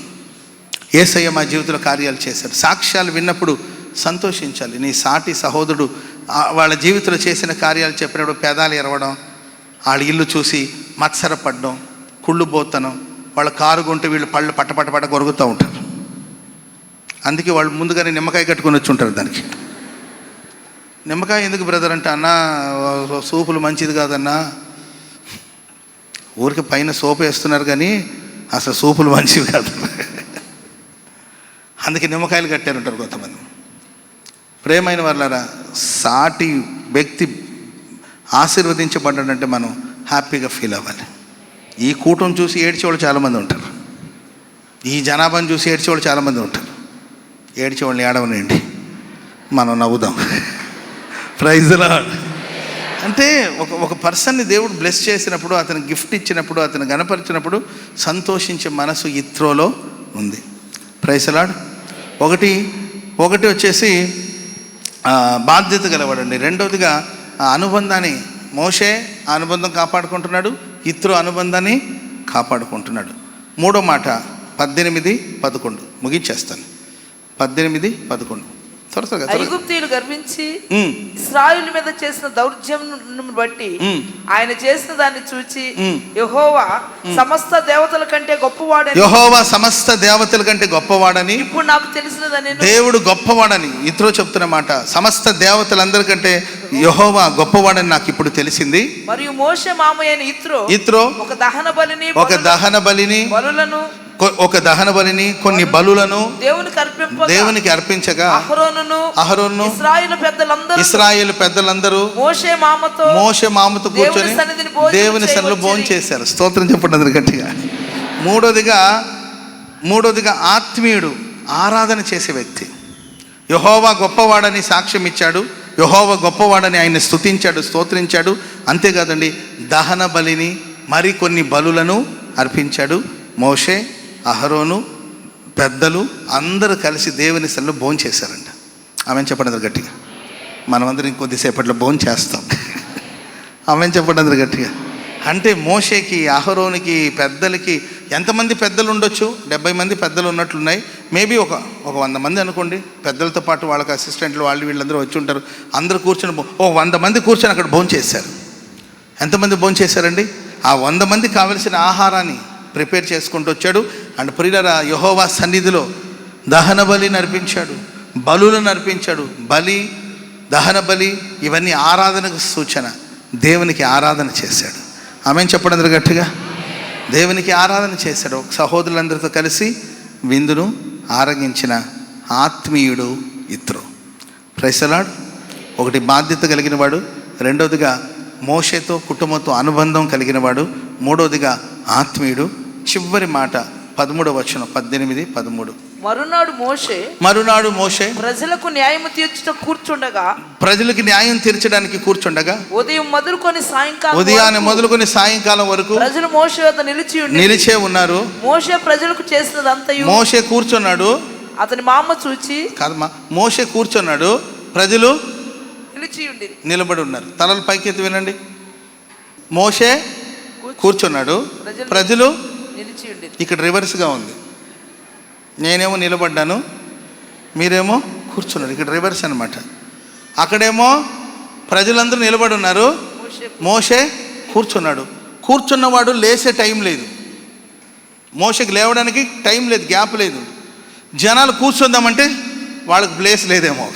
యేసయ్య మా జీవితంలో కార్యాలు చేశారు. సాక్ష్యాలు విన్నప్పుడు సంతోషించాలి. నీ సాటి సహోదరుడు వాళ్ళ జీవితంలో చేసిన కార్యాలు చెప్పినప్పుడు పేదాలు ఎరవడం, వాళ్ళ ఇల్లు చూసి మత్సరపడడం, కుళ్ళు పోతనం, వాళ్ళ కారు కొంటే వీళ్ళు పళ్ళు పట్ట కొరుకుతూ ఉంటారు. అందుకే వాళ్ళు ముందుగానే నిమ్మకాయ కట్టుకొని వచ్చి ఉంటారు. దానికి నిమ్మకాయ ఎందుకు బ్రదర్ అంటే, అన్నా సూపులు మంచిది కాదన్నా, ఊరికి పైన సోపు వేస్తున్నారు కానీ అసలు సూపులు మంచివి కాదు, అందుకే నిమ్మకాయలు కట్టారంటారు కొంతమంది. ప్రేమైన వాళ్ళారా, సాటి వ్యక్తి ఆశీర్వదించబడ్డాడంటే మనం హ్యాపీగా ఫీల్ అవ్వాలి. ఈ కూటం చూసి ఏడ్చేవాళ్ళు చాలామంది ఉంటారు, ఈ జనాభాను చూసి ఏడ్చేవాళ్ళు చాలామంది ఉంటారు. ఏడ్చేవాళ్ళని ఏడవనండి, మనం నవ్వుదాం. Praise the lord. అంటే ఒక పర్సన్ని దేవుడు బ్లెస్ చేసినప్పుడు, అతను గిఫ్ట్ ఇచ్చినప్పుడు, అతను గణపరిచినప్పుడు సంతోషించే మనసు ఇత్రోలో ఉంది. Praise the Lord. ఒకటి వచ్చేసి బాధ్యత గలవాడండి. రెండవదిగా అనుబంధాన్ని, మోషే అనుబంధం కాపాడుకుంటున్నాడు, ఇత్రో అనుబంధాన్ని కాపాడుకుంటున్నాడు. మూడో మాట 18-11 ముగించేస్తాను. 18-11 త్వరగా. ఐగుప్తీయులు గర్వించి ఇశ్రాయేలు మీద చేసిన దౌర్జన్యం బట్టి ఆయన చేసిన దాన్ని చూచి యెహోవా సమస్త దేవతల కంటే గొప్పవాడని, యెహోవా సమస్త దేవతల కంటే గొప్పవాడని ఇప్పుడు నాకు తెలిసినదని, దేవుడు గొప్పవాడని ఇత్రో చెప్తున్న మాట. సమస్త దేవతలందరికంటే యెహోవా గొప్పవాడని నాకు ఇప్పుడు తెలిసింది. మరియు మోషే మామయ్యని ఇత్రో ఒక దహన బలిని కొన్ని బలులను దేవునికి అర్పించగా అహరోను ఇశ్రాయేలు పెద్దలందరూ మోషే మామతో కూర్చొని దేవుని సన్నిధిలో భోజనం చేశారు. స్తోత్రం చెప్పండి అందరు గట్టిగా. మూడోదిగా ఆత్మీయుడు, ఆరాధన చేసే వ్యక్తి. యెహోవా గొప్పవాడని సాక్ష్యం ఇచ్చాడు, యెహోవా గొప్పవాడని ఆయన్ని స్తుతించాడు, స్తోత్రించాడు. అంతేకాదండి, దహన బలిని మరికొన్ని బలులను అర్పించాడు. మోషే, అహరోను, పెద్దలు అందరూ కలిసి దేవుని సన్నిధిలో భోజనం చేశారంట. ఆమెను చెప్పండి అందరు గట్టిగా. మనమందరం ఇంకొద్దిసేపట్లో భోజనం చేస్తాం. ఆమెను చెప్పండి అందరు గట్టిగా. అంటే మోషేకి, అహరోనికి, పెద్దలకి ఎంతమంది పెద్దలు ఉండొచ్చు? 70 మంది పెద్దలు ఉన్నట్లున్నాయి. మేబీ ఒక 100 మంది అనుకోండి. పెద్దలతో పాటు వాళ్ళకి అసిస్టెంట్లు వీళ్ళందరూ వచ్చి ఉంటారు. అందరూ కూర్చొని 100 మంది కూర్చొని అక్కడ భోజనం చేశారు. ఎంతమంది భోజనం చేశారండి? ఆ 100 మంది కావలసిన ఆహారాన్ని ప్రిపేర్ చేసుకుంటూ వచ్చాడు. అండ్ ప్రియులారా, యెహోవా సన్నిధిలో దహన బలిని అర్పించాడు, బలులను అర్పించాడు. బలి, దహన బలి ఇవన్నీ ఆరాధనకు సూచన. దేవునికి ఆరాధన చేశాడు. ఆమెను చెప్పండి అందరు గట్టిగా. దేవునికి ఆరాధన చేశాడు. సహోదరులందరితో కలిసి విందును ఆరగించిన ఆత్మీయుడు ఇత్రో. Praise the Lord. ఒకటి బాధ్యత కలిగిన వాడు, రెండవదిగా మోషేతో కుటుంబంతో అనుబంధం కలిగిన వాడు, మూడవదిగా ఆత్మీయుడు. చివరి మాట 13వ వచనం 18-13. మరునాడు మోషే ప్రజలకు న్యాయం తీర్చడానికి కూర్చుండగా ఉదయాన్నే మొదలుకొని సాయంకాలం వరకు ప్రజలు మోషే వద్ద నిలిచే ఉన్నారు. మోషే ప్రజలకు చేసినదంతయు, మోషే కూర్చున్నాడు, అతని మామ చూచి కాదమ్మా, మోషే కూర్చున్నాడు, ప్రజలు నిలబడి ఉన్నారు. తలలు పైకెత్తి వినండి. మోషే కూర్చున్నాడు, ప్రజలు ఇక్కడ రివర్స్గా ఉంది. నేనేమో నిలబడ్డాను, మీరేమో కూర్చున్నారు. ఇక్కడ రివర్స్ అనమాట. అక్కడేమో ప్రజలందరూ నిలబడి ఉన్నారు, మోషే కూర్చున్నాడు. కూర్చున్నవాడు లేసే టైం లేదు, మోషేకి లేవడానికి టైం లేదు, గ్యాప్ లేదు. జనాలు కూర్చుందామంటే వాళ్ళకి ప్లేస్ లేదేమో.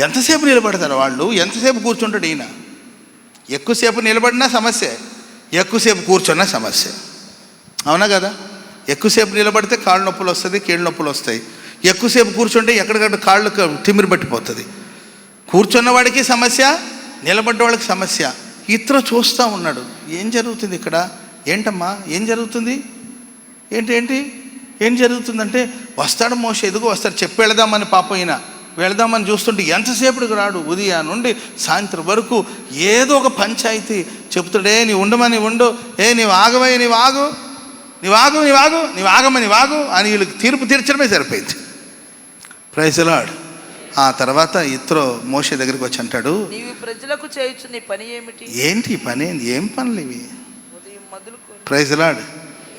ఎంతసేపు నిలబడతారు వాళ్ళు? ఎంతసేపు కూర్చుంటాడు ఈయన? ఎక్కువసేపు నిలబడినా సమస్య, ఎక్కువసేపు కూర్చున్నా సమస్య. అవునా కదా? ఎక్కువసేపు నిలబడితే కాళ్ళు నొప్పులు వస్తుంది, కీళ్ళ నొప్పులు వస్తాయి. ఎక్కువసేపు కూర్చుంటే ఎక్కడికక్కడ కాళ్ళు తిమ్మిరి పట్టిపోతుంది. కూర్చున్నవాడికి సమస్య, నిలబడ్డ వాళ్ళకి సమస్య. ఇతరు చూస్తూ ఉన్నాడు, ఏం జరుగుతుంది ఇక్కడ, ఏంటమ్మా ఏం జరుగుతుంది, ఏంటి ఏం జరుగుతుందంటే, వస్తాడు మోషే, ఎదుగు వస్తాడు, చెప్పి వెళదామని పాపం ఈయన వెళదామని చూస్తుంటే ఎంతసేపటికి రాడు. ఉదయం నుండి సాయంత్రం వరకు ఏదో ఒక పంచాయతీ చెప్తాడే, నీవు ఉండమని ఉండు, నీవు ఆగమని నీవు ఆగు అని వీళ్ళకి తీర్పు తీర్చడమే సరిపోయింది. Praise the Lord. ఆ తర్వాత ఇత్రో మోషే దగ్గరికి వచ్చి అంటాడు, నీవు ప్రజలకు చేయొచ్చు నీ పని ఏమిటి? ఏంటి ఈ పని, ఏం పనులు ఇవి? ఉదయం మొదలుకొని ప్రైజ్ ది లార్డ్.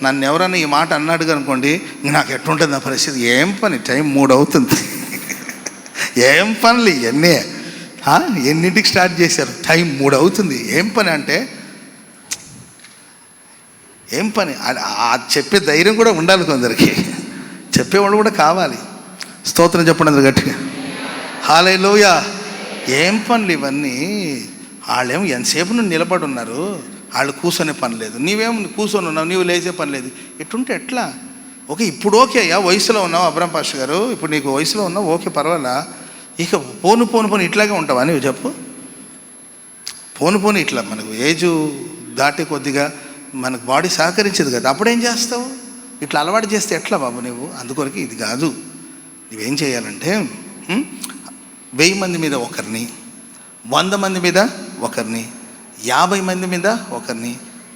నన్ను ఎవరన్నా ఈ మాట అన్నాడు అనుకోండి, ఇంక నాకు ఎట్లుంటుంది నా పరిస్థితి, ఏం పని, టైం 3 అవుతుంది, ఏం పనులు ఇవన్నీ, ఎన్నింటికి స్టార్ట్ చేశారు, టైం 3 అవుతుంది, ఏం పని అంటే ఏం పని. చెప్పే ధైర్యం కూడా ఉండాలి కొందరికి, చెప్పేవాళ్ళు కూడా కావాలి. స్తోత్రం చెప్పండి అందరు గట్టిగా, హల్లెలూయా. ఏం పనులు ఇవన్నీ, వాళ్ళేమో ఎంతసేపు నువ్వు నిలబడి ఉన్నారు, వాళ్ళు కూర్చొనే పని లేదు, నీవేమో కూర్చొని ఉన్నావు, నీవు లేచే పని లేదు. ఎట్టుంటే ఎట్లా? ఇప్పుడు ఓకే అయ్యా, వయసులో ఉన్నావు అబ్రహం పాస్టర్ గారు, ఇప్పుడు నీకు వయసులో ఉన్నావు, ఓకే పర్వాలా, ఇక పోను ఇట్లాగే ఉంటావా నువ్వు చెప్పు? పోను ఇట్లా మనకు ఏజ్ దాటి కొద్దిగా మనకు బాడీ సహకరించదు కదా, అప్పుడేం చేస్తావు? ఇట్లా అలవాటు చేస్తే ఎట్లా బాబు నువ్వు? అందుకొరకు ఇది కాదు, నువ్వేం చేయాలంటే 1000 మంది మీద ఒకరిని, 100 మంది మీద ఒకరిని, 50 మంది మీద ఒకరిని,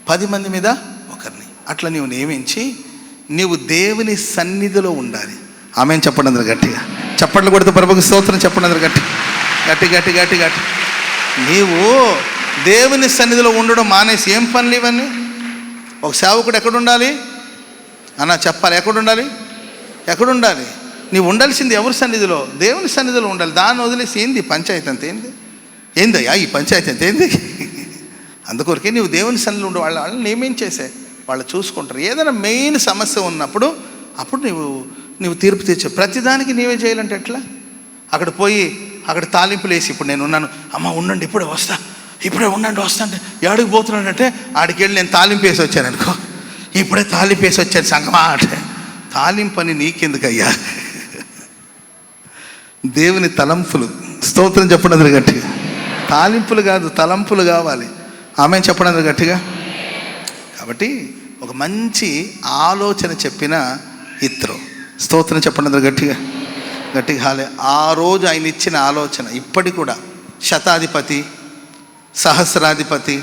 10 మంది మీద ఒకరిని, అట్లా నీవు నియమించి నీవు దేవుని సన్నిధిలో ఉండాలి. ఆమెన్ చెప్పండి అందరు గట్టిగా, చప్పట్లు కొడితే ప్రభుకు స్తోత్రం చెప్పండి అందరు గట్టి. నీవు దేవుని సన్నిధిలో ఉండడం మానేసి ఏం పనులు ఇవన్నీ? ఒక సేవకుడు ఎక్కడ ఉండాలి అన్న చెప్పాలి, ఎక్కడ ఉండాలి? నీవు ఉండాల్సింది ఎవరి సన్నిధిలో? దేవుని సన్నిధిలో ఉండాలి. దాన్ని వదిలేసి ఏంది పంచాయతీ అంత ఏందయ్యా ఈ పంచాయతీ అంత ఏంది? అందుకొరకే నీవు దేవుని సన్నిధిలో ఉండే వాళ్ళని నియమించేసే, వాళ్ళు చూసుకుంటారు. ఏదైనా మెయిన్ సమస్య ఉన్నప్పుడు అప్పుడు నువ్వు తీర్పు తీర్చే. ప్రతిదానికి నీవే చేయాలంటే ఎట్లా? అక్కడ పోయి అక్కడ తాలింపులు వేసి, ఇప్పుడు నేను ఉన్నాను, అమ్మ ఉండండి ఇప్పుడే వస్తా అంటే ఏడికి పోతున్నాడంటే ఆడికి వెళ్ళి నేను తాలింపు వేసి వచ్చాను అనుకో, ఇప్పుడే తాలింపు వేసి వచ్చాను సంగమా అంటే, తాలింపు అని నీకెందుకయ్యా? దేవుని తలంపులు, స్తోత్రం చెప్పండి అందరు గట్టిగా. తాలింపులు కాదు, తలంపులు కావాలి. ఆమె చెప్పండి అందరు గట్టిగా. కాబట్టి ఒక మంచి ఆలోచన చెప్పిన ఇత్రో, స్తోత్రం చెప్పండి అందరు గట్టిగా హాలే. ఆ రోజు ఆయన ఇచ్చిన ఆలోచన ఇప్పటికి కూడా శతాధిపతి, సహస్రాధిపతి,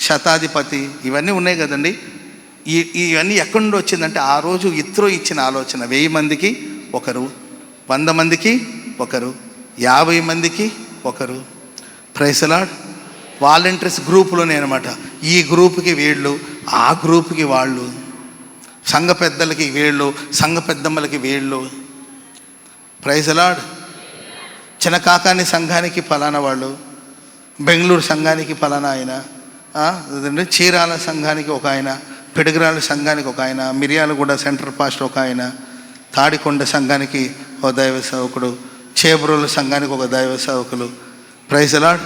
శతాధిపతి ఇవన్నీ ఉన్నాయి కదండి. ఇవన్నీ ఎక్కడి నుండి వచ్చిందంటే ఆ రోజు ఇత్రో ఇచ్చిన ఆలోచన. 1000 మందికి ఒకరు, 100 మందికి ఒకరు, 50 మందికి ఒకరు. Praise the Lord. వాలంటీర్స్ గ్రూపులోనే అనమాట. ఈ గ్రూప్కి వీళ్ళు, ఆ గ్రూప్కి వాళ్ళు, సంఘ పెద్దలకి వీళ్ళు, సంఘ పెద్దమ్మలకి వీళ్ళు. Praise the lord. చినకాకాని సంఘానికి ఫలానా వాళ్ళు, బెంగళూరు సంఘానికి ఫలానా ఆయన, చీరాల సంఘానికి ఒక ఆయన, పిడుగురాళ్ళ సంఘానికి ఒక ఆయన, మిర్యాలగూడ సెంట్రల్ పాస్టర్ ఒక ఆయన, తాడికొండ సంఘానికి ఒక దైవ సేవకుడు, చేబ్రోలు సంఘానికి ఒక దైవ సేవకులు. Praise the Lord.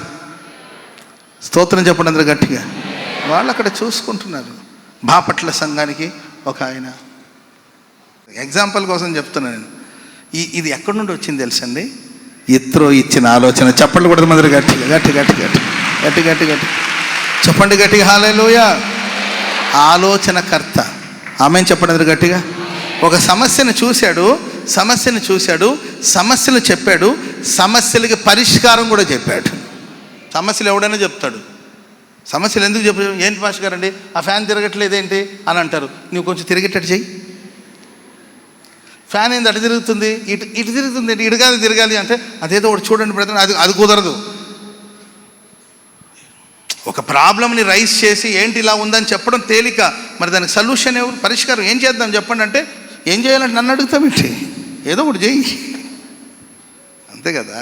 స్తోత్రం చెప్పండి అందరూ గట్టిగా. వాళ్ళు అక్కడ చూసుకుంటున్నారు. బాపట్ల సంఘానికి ఒక ఆయన. ఎగ్జాంపుల్ కోసం చెప్తున్నాను నేను. ఇది ఎక్కడి నుండి వచ్చింది తెలుసండి? ఇత్రో ఇచ్చిన ఆలోచన. చెప్పండి కూడా అందరూ గట్టిగా గట్టి చెప్పండి గట్టిగా, హల్లెలూయా. ఆలోచనకర్త. ఆమెన్ చెప్పండి అందరూ గట్టిగా. ఒక సమస్యను చూశాడు, సమస్యలు చెప్పాడు, సమస్యలకి పరిష్కారం కూడా చెప్పాడు. సమస్యలు ఎవడైనా చెప్తాడు. సమస్యలు ఎందుకు చెప్పాడు? ఏంటి పాస్టర్ గారండి ఆ ఫ్యాన్ తిరగట్లేదేంటి అని అంటారు. నువ్వు కొంచెం తిరిగేటట్టు చెయ్యి. ఫ్యాన్ ఏంది అటు తిరుగుతుంది, ఇటు తిరుగుతుంది, ఇటు కాదు తిరగాలి అంటే అదేదో ఒకటి చూడండి బ్రదర్, అది కుదరదు. ఒక ప్రాబ్లమ్ని రైజ్ చేసి ఏంటి ఇలా ఉందని చెప్పడం తేలిక, మరి దానికి సొల్యూషన్ ఎవరు, పరిష్కారం ఏం చేద్దాం చెప్పండి అంటే, ఏం చేయాలంటే నన్ను అడుగుతామేంటి, ఏదో ఒకటి చెయ్యి, అంతే కదా.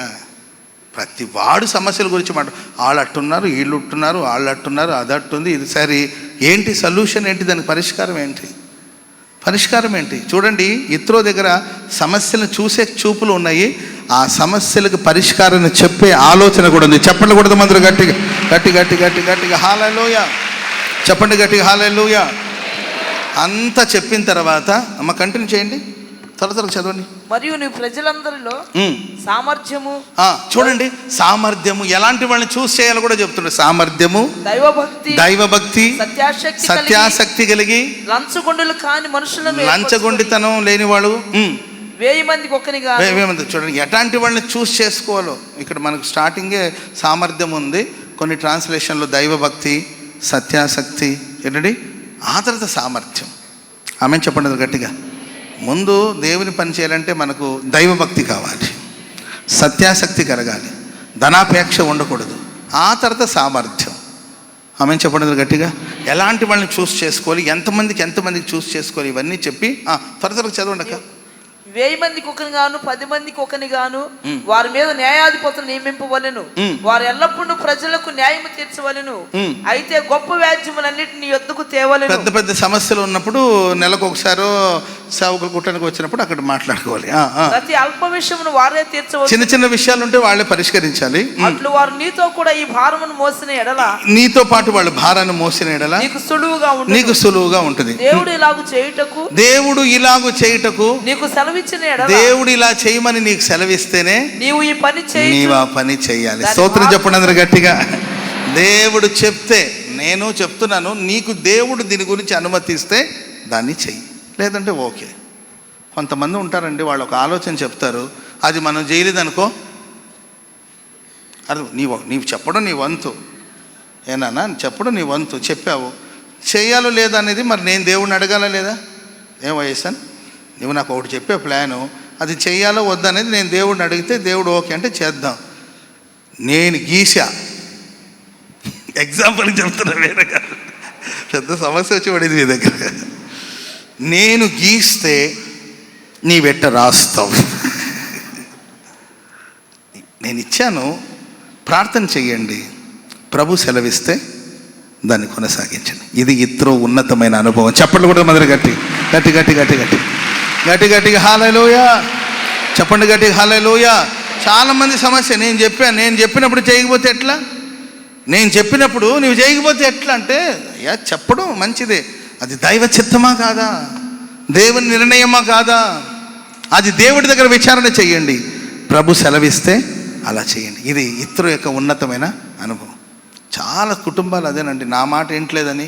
ప్రతి వాడు సమస్యల గురించి వాళ్ళు అట్టున్నారు, వీళ్ళు ఉంటున్నారు, వాళ్ళు అట్టున్నారు, అది అట్టుంది, ఇది సరే, ఏంటి సొల్యూషన్ ఏంటి, దానికి పరిష్కారం ఏంటి? చూడండి, ఇత్రో దగ్గర సమస్యలను చూసే చూపులు ఉన్నాయి, ఆ సమస్యలకు పరిష్కారం చెప్పే ఆలోచన కూడా ఉంది. చెప్పండి కూడా మందరు గట్టిగా హల్లెలూయా. చెప్పండి గట్టిగా హల్లెలూయా. అంతా చెప్పిన తర్వాత అమ్మ కంటిన్యూ చేయండి. త్వర త్వరగా చదవండి. మరియు నీ ప్రజలందరిలో సామర్థ్యము, చూడండి సామర్థ్యము, ఎలాంటి వాళ్ళని చూస్ చేయాలో కూడా చెప్తున్నాడు. సామర్థ్యము, దైవభక్తి, సత్యాసక్తి కలిగి, లంచగొండులు కాని మనుషులను, లంచగొండితనం లేనివాడు, 1000 మందికి ఒకనిగా. చూడండి ఎట్లాంటి వాళ్ళని చూస్ చేసుకోవాలో. ఇక్కడ మనకు స్టార్టింగే సామర్థ్యం ఉంది, కొన్ని ట్రాన్స్లేషన్లో దైవభక్తి, సత్యాసక్తి, ఏంటండి ఆ తర్వాత సామర్థ్యం. ఆమె చెప్పండి గట్టిగా. ముందు దేవుని పని చేయాలంటే మనకు దైవభక్తి కావాలి, సత్యాసక్తి కలగాలి, ధనాపేక్ష ఉండకూడదు, ఆ తర్వాత సామర్థ్యం. ఆమె చెప్పండి గట్టిగా. ఎలాంటి వాళ్ళని చూస్ చేసుకోవాలి, ఎంతమందికి చూస్ చేసుకోవాలి, ఇవన్నీ చెప్పి త్వర త్వరగా చదవండి అక్క. 1000 మందికి ఒకని గాను 10 మందికి ఒకని గాను వారి మీద న్యాయాధిపతులు నియమింపవలెను. వారు ఎల్లప్పుడూ ప్రజలకు న్యాయం తీర్చవలెను. అయితే గొప్ప వ్యాజ్యములన్నిటిని యొద్దకు తేవలెను. పెద్ద పెద్ద సమస్యలు ఉన్నప్పుడు నెలకు ఒకసారో సేవకులు కుట్టానికి వచ్చినప్పుడు అక్కడ మాట్లాడుకోవాలి. ప్రతి అల్ప విషయమును వారే తీర్చవచ్చు. చిన్న చిన్న విషయాలు ఉంటే వాళ్ళే పరిష్కరించాలి. అట్లు వారు నీతో కూడా ఈ భారమును మోసిన ఎడల, నీతో పాటు వాళ్ళు భారాన్ని మోసిన ఎడల నీకు సులువుగా ఉంటుంది. దేవుడు ఇలాగు చేయుటకు నీకు సెలవిచ్చిన ఎడల, దేవుడు ఇలా చేయమని నీకు సెలవిస్తేనే నీవు ఈ పని నీవు ఆ పని చేయాలి. స్తోత్రం చెప్పండి అందరూ గట్టిగా. దేవుడు చెప్తే, నేను చెప్తున్నాను, నీకు దేవుడు దీని గురించి అనుమతిస్తే దాన్ని చెయ్యి, లేదంటే ఓకే. కొంతమంది ఉంటారండి, వాళ్ళు ఒక ఆలోచన చెప్తారు, అది మనం చేయలేదనుకో, అది నీవు చెప్పడం నీ వంతు, ఏనా చెప్పడం నీ వంతు, చెప్పావు, చేయాలో లేదా అనేది మరి నేను దేవుడిని అడగాల లేదా? ఏం వయసాను, నువ్వు నాకు ఒకటి చెప్పే ప్లాను, అది చెయ్యాలో వద్దనేది నేను దేవుడిని అడిగితే దేవుడు ఓకే అంటే చేద్దాం. నేను గీసా, ఎగ్జాంపుల్ చెప్తున్నా, వేరే కాదు, పెద్ద సమస్య వచ్చి పడింది మీ దగ్గర. నేను గీస్తే నీ వెంట రాస్తావు. నేను ఇచ్చాను, ప్రార్థన చెయ్యండి, ప్రభు సెలవిస్తే దాన్ని కొనసాగించండి. ఇది ఇత్రో ఉన్నతమైన అనుభవం. చెప్పండి కూడా మొదలు గట్టి గట్టి గట్టి గట్టి గట్టి గట్టి గట్టిగా హల్లెలూయా చెప్పండి, గట్టిగా హల్లెలూయా. చాలామంది సమస్య, నేను చెప్పినప్పుడు చేయకపోతే ఎట్లా, నేను చెప్పినప్పుడు నువ్వు చేయకపోతే ఎట్లా అంటే, అయ్యా చెప్పడం మంచిదే, అది దైవ చిత్తమా కాదా, దేవుని నిర్ణయమా కాదా, అది దేవుడి దగ్గర విచారణ చెయ్యండి, ప్రభు సెలవిస్తే అలా చేయండి. ఇది ఇతరు యొక్క ఉన్నతమైన అనుభవం. చాలా కుటుంబాలు అదేనండి, నా మాట ఏంట్లేదని,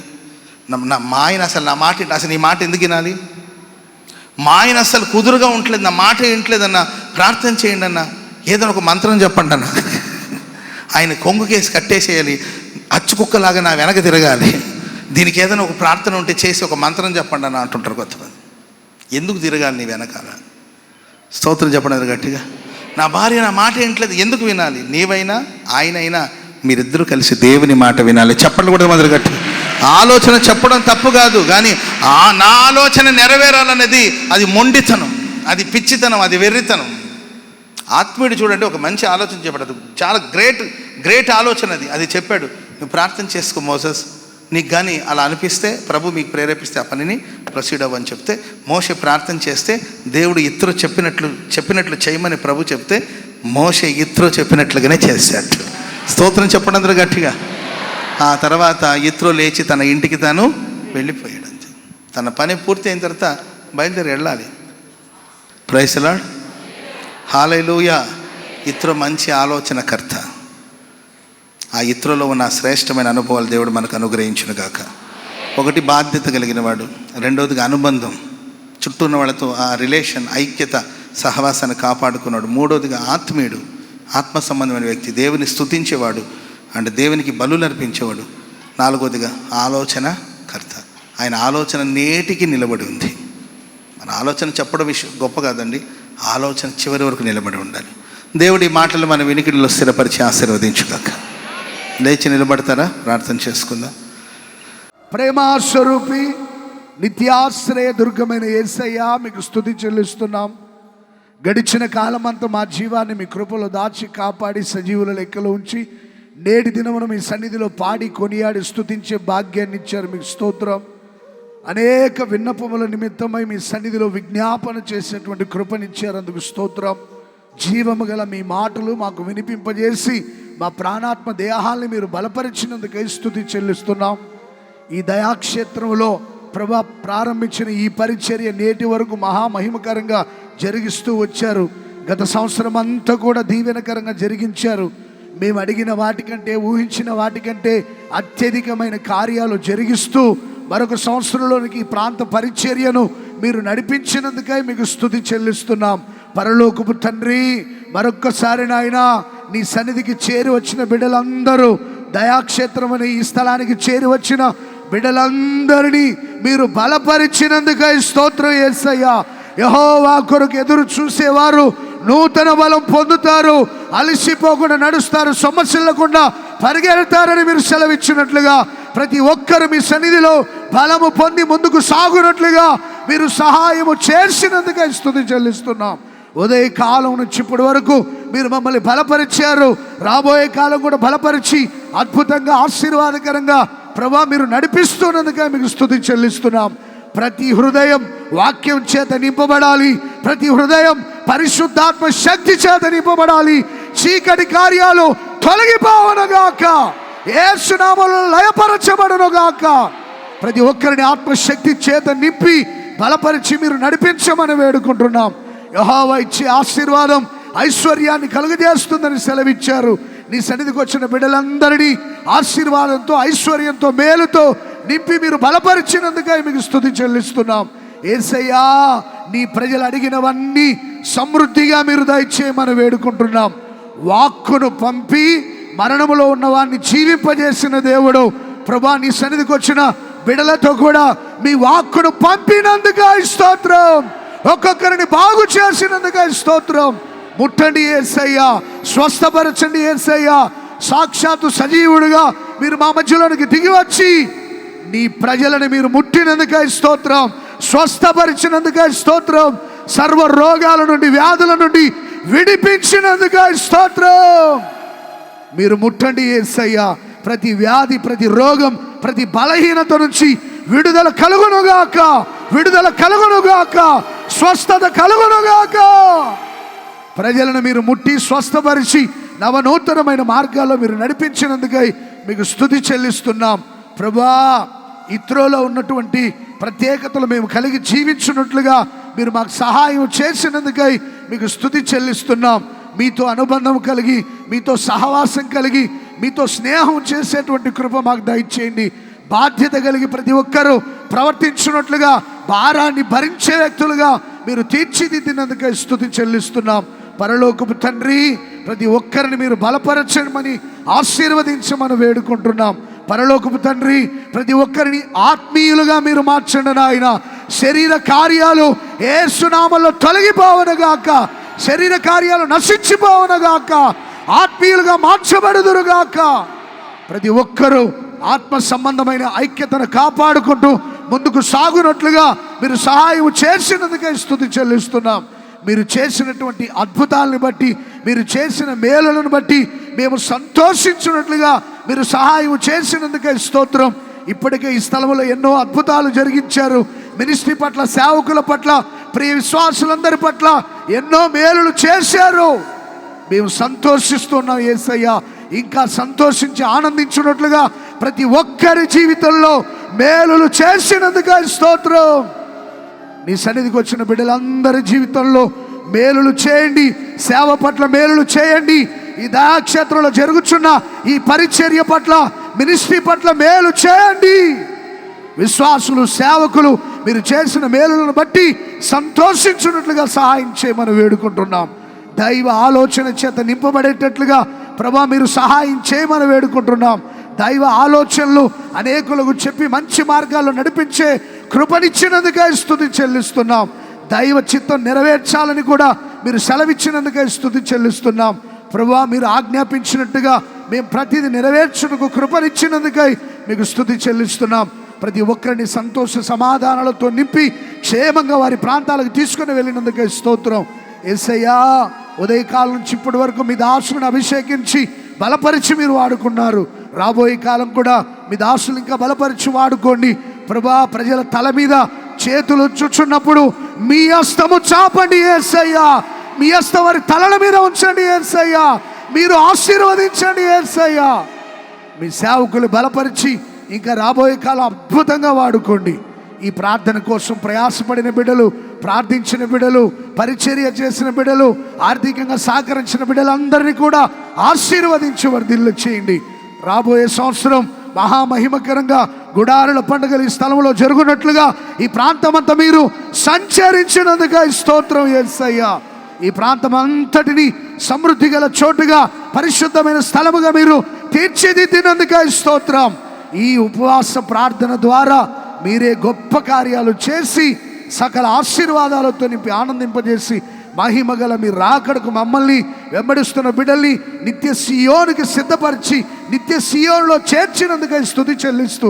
మా ఆయన అసలు నీ మాట ఎందుకు వినాలి, మా ఆయన అసలు కుదురుగా ఉండలేదు, నా మాట ఏంట్లేదన్నా, ప్రార్థన చేయండి అన్న, ఏదైనా ఒక మంత్రం చెప్పండి అన్న, ఆయన కొంగుకేసి కట్టేసేయాలి, అచ్చుకుక్కలాగా నా వెనక తిరగాలి, దీనికి ఏదైనా ఒక ప్రార్థన ఉంటే చేసి ఒక మంత్రం చెప్పండి అన్న అంటుంటారు కొంతమంది. ఎందుకు తిరగాలి నీ వెనకాల? స్తోత్రం చెప్పండి గట్టిగా. నా భార్య నా మాట ఏంట్లేదు, ఎందుకు వినాలి? నీవైనా ఆయనైనా మీరిద్దరూ కలిసి దేవుని మాట వినాలి. చెప్పండి కూడా మొదలు గట్టి. ఆలోచన చెప్పడం తప్పు కాదు, కానీ నా ఆలోచన నెరవేరాలనేది అది మొండితనం, అది పిచ్చితనం, అది వెర్రితనం. ఆత్మీయుడు చూడండి ఒక మంచి ఆలోచన చెప్పాడు, చాలా గ్రేట్ ఆలోచన అది చెప్పాడు. నువ్వు ప్రార్థన చేసుకో మోసెస్, నీకు కానీ అలా అనిపిస్తే, ప్రభు మీకు ప్రేరేపిస్తే ఆ పనిని ప్రొసీడ్ అవ్వని చెప్తే, మోషే ప్రార్థన చేస్తే దేవుడు ఇత్రో చెప్పినట్లు చేయమని ప్రభు చెప్తే, మోషే ఇత్రో చెప్పినట్లుగానే చేశాడు. స్తోత్రం చెప్పండి అందరూ గట్టిగా. ఆ తర్వాత ఇత్రో లేచి తన ఇంటికి తాను వెళ్ళిపోయాడు. అంతే, తన పని పూర్తి అయిన తర్వాత బయలుదేరి వెళ్ళాలి. ప్రైజ్ ది లార్డ్, హల్లెలూయా. ఇత్రో మంచి ఆలోచనకర్త. ఆ ఇత్రోలో ఉన్న శ్రేష్టమైన అనుభవాలు దేవుడు మనకు అనుగ్రహించును గాక. ఒకటి బాధ్యత కలిగిన వాడు, రెండవదిగా అనుబంధం, చుట్టూ ఉన్న వాళ్ళతో ఆ రిలేషన్, ఐక్యత, సహవాసాన్ని కాపాడుకున్నాడు. మూడవదిగా ఆత్మీయుడు, ఆత్మ సంబంధమైన వ్యక్తి, దేవుని స్తుతించేవాడు, అంటే దేవునికి బలులు అర్పించేవాడు. నాలుగవదిగా ఆలోచనకర్త, ఆయన ఆలోచన నేటికి నిలబడి ఉంది. మన ఆలోచన చెప్పడం విషయం గొప్ప కాదండి, ఆలోచన చివరి వరకు నిలబడి ఉండాలి. దేవుడి మాటలు మన వినికిడిలో స్థిరపరిచి ఆశీర్వదించుగాక. లేచి నిలబడతారా? ప్రార్థన చేసుకుందాం. ప్రేమాస్వరూపి, నిత్యాశ్రయ దుర్గమైన యేసయ్య, మీకు స్తుతి చెల్లిస్తున్నాం. గడిచిన కాలమంతా మా జీవాన్ని మీ కృపలో దాచి కాపాడి సజీవుల లెక్కలో ఉంచి నేటి దినమున మీ సన్నిధిలో పాడి కొనియాడి స్తుతించే భాగ్యాన్ని ఇచ్చారు. మీకు స్తోత్రం. అనేక విన్నపముల నిమిత్తమై మీ సన్నిధిలో విజ్ఞాపన చేసేటువంటి కృపనిచ్చారు, అందుకు స్తోత్రం. జీవము గల మీ మాటలు మాకు వినిపింపజేసి మా ప్రాణాత్మ దేహాల్ని మీరు బలపరిచినందుకై స్తుతి చెల్లిస్తున్నాం. ఈ దయాక్షేత్రంలో ప్రభా ప్రారంభించిన ఈ పరిచర్య నేటి వరకు మహామహిమకరంగా జరిగిస్తూ వచ్చారు. గత సంవత్సరం అంతా కూడా దీవెనకరంగా జరిగించారు. మేము అడిగిన వాటికంటే, ఊహించిన వాటికంటే అత్యధికమైన కార్యాలు జరిగిస్తూ మరొక సంవత్సరంలోనికి ఈ ప్రాంత పరిచర్యను మీరు నడిపించినందుకై మీకు స్తుతి చెల్లిస్తున్నాం. పరలోకపు తండ్రి, మరొక్కసారి నాయన నీ సన్నిధికి చేరి వచ్చిన బిడ్డలందరూ, దయాక్షేత్రం అనే ఈ స్థలానికి చేరి వచ్చిన బిడ్డలందరినీ మీరు బలపరిచినందుకై స్తోత్రం యేసయ్యా. యెహోవా కొరకు ఎదురు చూసేవారు నూతన బలం పొందుతారు, అలసిపోకుండా నడుస్తారు, సొమ్మసిల్లకుండా పరిగెడతారని మీరు సెలవిచ్చినట్లుగా ప్రతి ఒక్కరు మీ సన్నిధిలో బలము పొంది ముందుకు సాగునట్లుగా మీరు సహాయము చేసినందుకే స్తుతి చెల్లిస్తున్నాం. ఉదయ కాలం నుంచి ఇప్పటి వరకు మీరు మమ్మల్ని బలపరిచారు. రాబోయే కాలం కూడా బలపరిచి అద్భుతంగా, ఆశీర్వాదకరంగా ప్రభా మీరు నడిపిస్తున్నందుకే మీకు స్తుతి చెల్లిస్తున్నాం. ప్రతి హృదయం వాక్యం చేత నింపబడాలి. ప్రతి హృదయం పరిశుద్ధాత్మ శక్తి చేత నింపబడాలి. చీకటి కార్యాలు తొలగిపోవనుగాక, యేసు నామములో లయపరచబడునుగాక. ప్రతి ఒక్కరిని ఆత్మశక్తి చేత నింపి బలపరిచి మీరు నడిపించమని వేడుకుంటున్నాం. యెహోవా ఇచ్చే ఆశీర్వాదం ఐశ్వర్యాన్ని కలుగజేస్తుందని సెలవిచ్చారు. నీ సన్నిధికి వచ్చిన బిడ్డలందరినీ ఆశీర్వాదంతో, ఐశ్వర్యంతో, మేలుతో నింపి మీరు బలపరిచినందుకే మీకు స్తుతి చెల్లిస్తున్నాం. యేసయ్యా, నీ ప్రజలు అడిగినవన్నీ సమృద్ధిగా మీరు దయచేయమని వేడుకుంటున్నాం. వాక్కును పంపి మరణములో ఉన్నవాన్ని జీవింపజేసిన దేవుడు ప్రభా, నీ సన్నిధికి వచ్చిన బిడలతో కూడా మీ వాక్కును పంపినందుకే స్తోత్రం. ఒక్కొక్కరిని బాగు చేసినందుకే స్తోత్రం. ముట్టండి యేసయ్యా, స్వస్థపరచండి యేసయ్యా. సాక్షాత్తు సజీవుడిగా మీరు మా మధ్యలోనికి దిగి వచ్చి నీ ప్రజలను మీరు ముట్టినందుకే స్తోత్రం, స్వస్థపరిచినందుకే స్తోత్రం, సర్వ రోగాల నుండి, వ్యాధుల నుండి విడిపించినందుకే స్తోత్రం. మీరు ముట్టండి యేసయ్యా. ప్రతి వ్యాధి, ప్రతి రోగం, ప్రతి బలహీనత నుంచి విడుదల కలుగునుగాక, విడుదల కలుగునుగాక, స్వస్థత కలుగునుగాక. ప్రజలను మీరు ముట్టి స్వస్థపరిచి నవనూతనమైన మార్గాల్లో మీరు నడిపించినందుకై మీకు స్తుతి చెల్లిస్తున్నాం. ప్రభా, ఇత్రోలో ఉన్నటువంటి ప్రత్యేకతలు మేము కలిగి జీవించినట్లుగా మీరు మాకు సహాయం చేసినందుకై మీకు స్తుతి చెల్లిస్తున్నాం. మీతో అనుబంధం కలిగి, మీతో సహవాసం కలిగి, మీతో స్నేహం చేసేటువంటి కృప మాకు దయచేయండి. బాధ్యత కలిగి ప్రతి ఒక్కరూ ప్రవర్తించినట్లుగా, భారాన్ని భరించే వ్యక్తులుగా మీరు తీర్చిదిద్దినందుకై స్తుతి చెల్లిస్తున్నాం. పరలోకపు తండ్రి, ప్రతి ఒక్కరిని మీరు బలపరచమని, ఆశీర్వదించమని వేడుకుంటున్నాం. పరలోకపు తండ్రి, ప్రతి ఒక్కరిని ఆత్మీయులుగా మీరు మార్చండి నాయన. శరీర కార్యాలు యేసు నామములో తొలగిపోవనుగాక, శరీర కార్యాలు నశించిపోవనుగాక, ఆత్మీయులుగా మార్చబడుదురుగాక. ప్రతి ఒక్కరూ ఆత్మ సంబంధమైన ఐక్యతను కాపాడుకుంటూ ముందుకు సాగునట్లుగా మీరు సహాయం చేసినందుకే స్తుతి చెల్లిస్తున్నాం. మీరు చేసినటువంటి అద్భుతాలను బట్టి, మీరు చేసిన మేలులను బట్టి మేము సంతోషించినట్లుగా మీరు సహాయం చేసినందుకే స్తోత్రం. ఇప్పటికే ఈ స్థలంలో ఎన్నో అద్భుతాలు జరిగించారు. మినిస్ట్రీ పట్ల, సేవకుల పట్ల, ప్రియ విశ్వాసులందరి పట్ల ఎన్నో మేలులు చేశారు. మేము సంతోషిస్తున్నాం యేసయ్యా. ఇంకా సంతోషించి ఆనందించినట్లుగా ప్రతి ఒక్కరి జీవితంలో మేలులు చేసినందుకే స్తోత్రం. నీ సన్నిధికి వచ్చిన బిడ్డలందరి జీవితంలో మేలులు చేయండి, సేవ పట్ల మేలులు చేయండి. ఈ దయాక్షేత్రంలో జరుగుతున్న ఈ పరిచర్య పట్ల, మినిస్ట్రీ పట్ల మేలు చేయండి. విశ్వాసులు, సేవకులు మీరు చేసిన మేలులను బట్టి సంతోషించినట్లుగా సహాయం చేయమని వేడుకుంటున్నాం. దైవ ఆలోచన చేత నింపబడేటట్లుగా ప్రభా మీరు సహాయం చేయమని వేడుకుంటున్నాం. దైవ ఆలోచనలు అనేకులకు చెప్పి మంచి మార్గాల్లో నడిపించే కృపనిచ్చినందుకే స్తుతి చెల్లిస్తున్నాం. దైవ చిత్తం నెరవేర్చాలని కూడా మీరు సెలవిచ్చినందుకే స్తుతి చెల్లిస్తున్నాం. ప్రభా, మీరు ఆజ్ఞాపించినట్టుగా మేము ప్రతిదీ నెరవేర్చుటకు కృపనిచ్చినందుకై మీకు స్తుతి చెల్లిస్తున్నాం. ప్రతి ఒక్కరిని సంతోష సమాధానాలతో నింపి క్షేమంగా వారి ప్రాంతాలకు తీసుకుని వెళ్ళినందుకే స్తోత్రం. యేసయ్యా, ఉదయకాలం నుంచి ఇప్పటి వరకు మీ దాసులను అభిషేకించి బలపరిచి మీరు వాడుకున్నారు. రాబోయే కాలం కూడా మీ దాసులు ఇంకా బలపరిచి వాడుకోండి. ప్రభా, ప్రజల తల మీద చేతులు ఉంచుచున్నప్పుడు మీ హస్తము చాపండి యేసయ్యా. మీ హస్తం వారి తలల మీద ఉంచండి యేసయ్యా. మీరు ఆశీర్వదించండి యేసయ్యా. మీ సేవకులు బలపరిచి ఇంకా రాబోయే కాలం అద్భుతంగా వాడుకోండి. ఈ ప్రార్థన కోసం ప్రయాసపడిన బిడ్డలు, ప్రార్థించిన బిడ్డలు, పరిచర్య చేసిన బిడ్డలు, ఆర్థికంగా సహకరించిన బిడ్డలందరినీ కూడా ఆశీర్వదించి వర్ధిల్లు చేయండి. రాబోయే సంవత్సరం మహామహిమకరంగా గుడారుల పండుగలు ఈ స్థలంలో జరుగునట్లుగా ఈ ప్రాంతమంతా మీరు సంచరించినందుగా స్తోత్రం యేసయ్యా. ఈ ప్రాంతం అంతటిని సమృద్ధి గల చోటుగా, పరిశుద్ధమైన స్థలముగా మీరు తీర్చిదిద్దినందుగా స్తోత్రం. ఈ ఉపవాస ప్రార్థన ద్వారా మీరే గొప్ప కార్యాలు చేసి సకల ఆశీర్వాదాలతో నింపి ఆనందింపజేసి మహిమగల మీ రాకడకు మమ్మల్ని వెంబడిస్తున్న బిడ్డల్ని నిత్య సియోనుకి సిద్ధపరిచి నిత్య సియోనులో చేర్చినందుకే స్తుతి చెల్లిస్తూ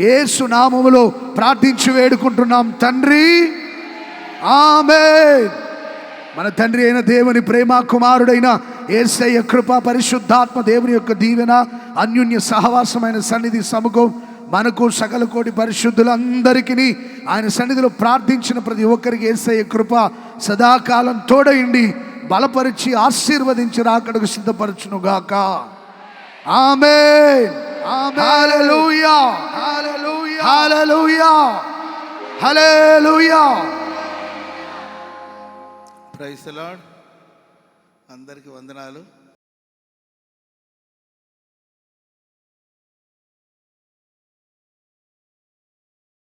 యేసు నామములో ప్రార్థించి వేడుకుంటున్నాం తండ్రి, ఆమేన్. మన తండ్రి అయిన దేవుని ప్రేమ, కుమారుడైన యేసయ్య కృప, పరిశుద్ధాత్మ దేవుని యొక్క దీవెన, అన్యోన్య సహవాసమైన సన్నిధి సముఖం మనకు సకల కోటి పరిశుద్ధులందరికీ ఆయన సన్నిధిలో ప్రార్థించిన ప్రతి ఒక్కరికి యేసయ్య కృప సదాకాలం తోడయుండి బలపరిచి ఆశీర్వదించి రాకడకు సిద్ధపరచునుగాక. ఆమేన్. హల్లెలూయా, హల్లెలూయా, హల్లెలూయా, హల్లెలూయా. Praise the lord. అందరికీ వందనాలు.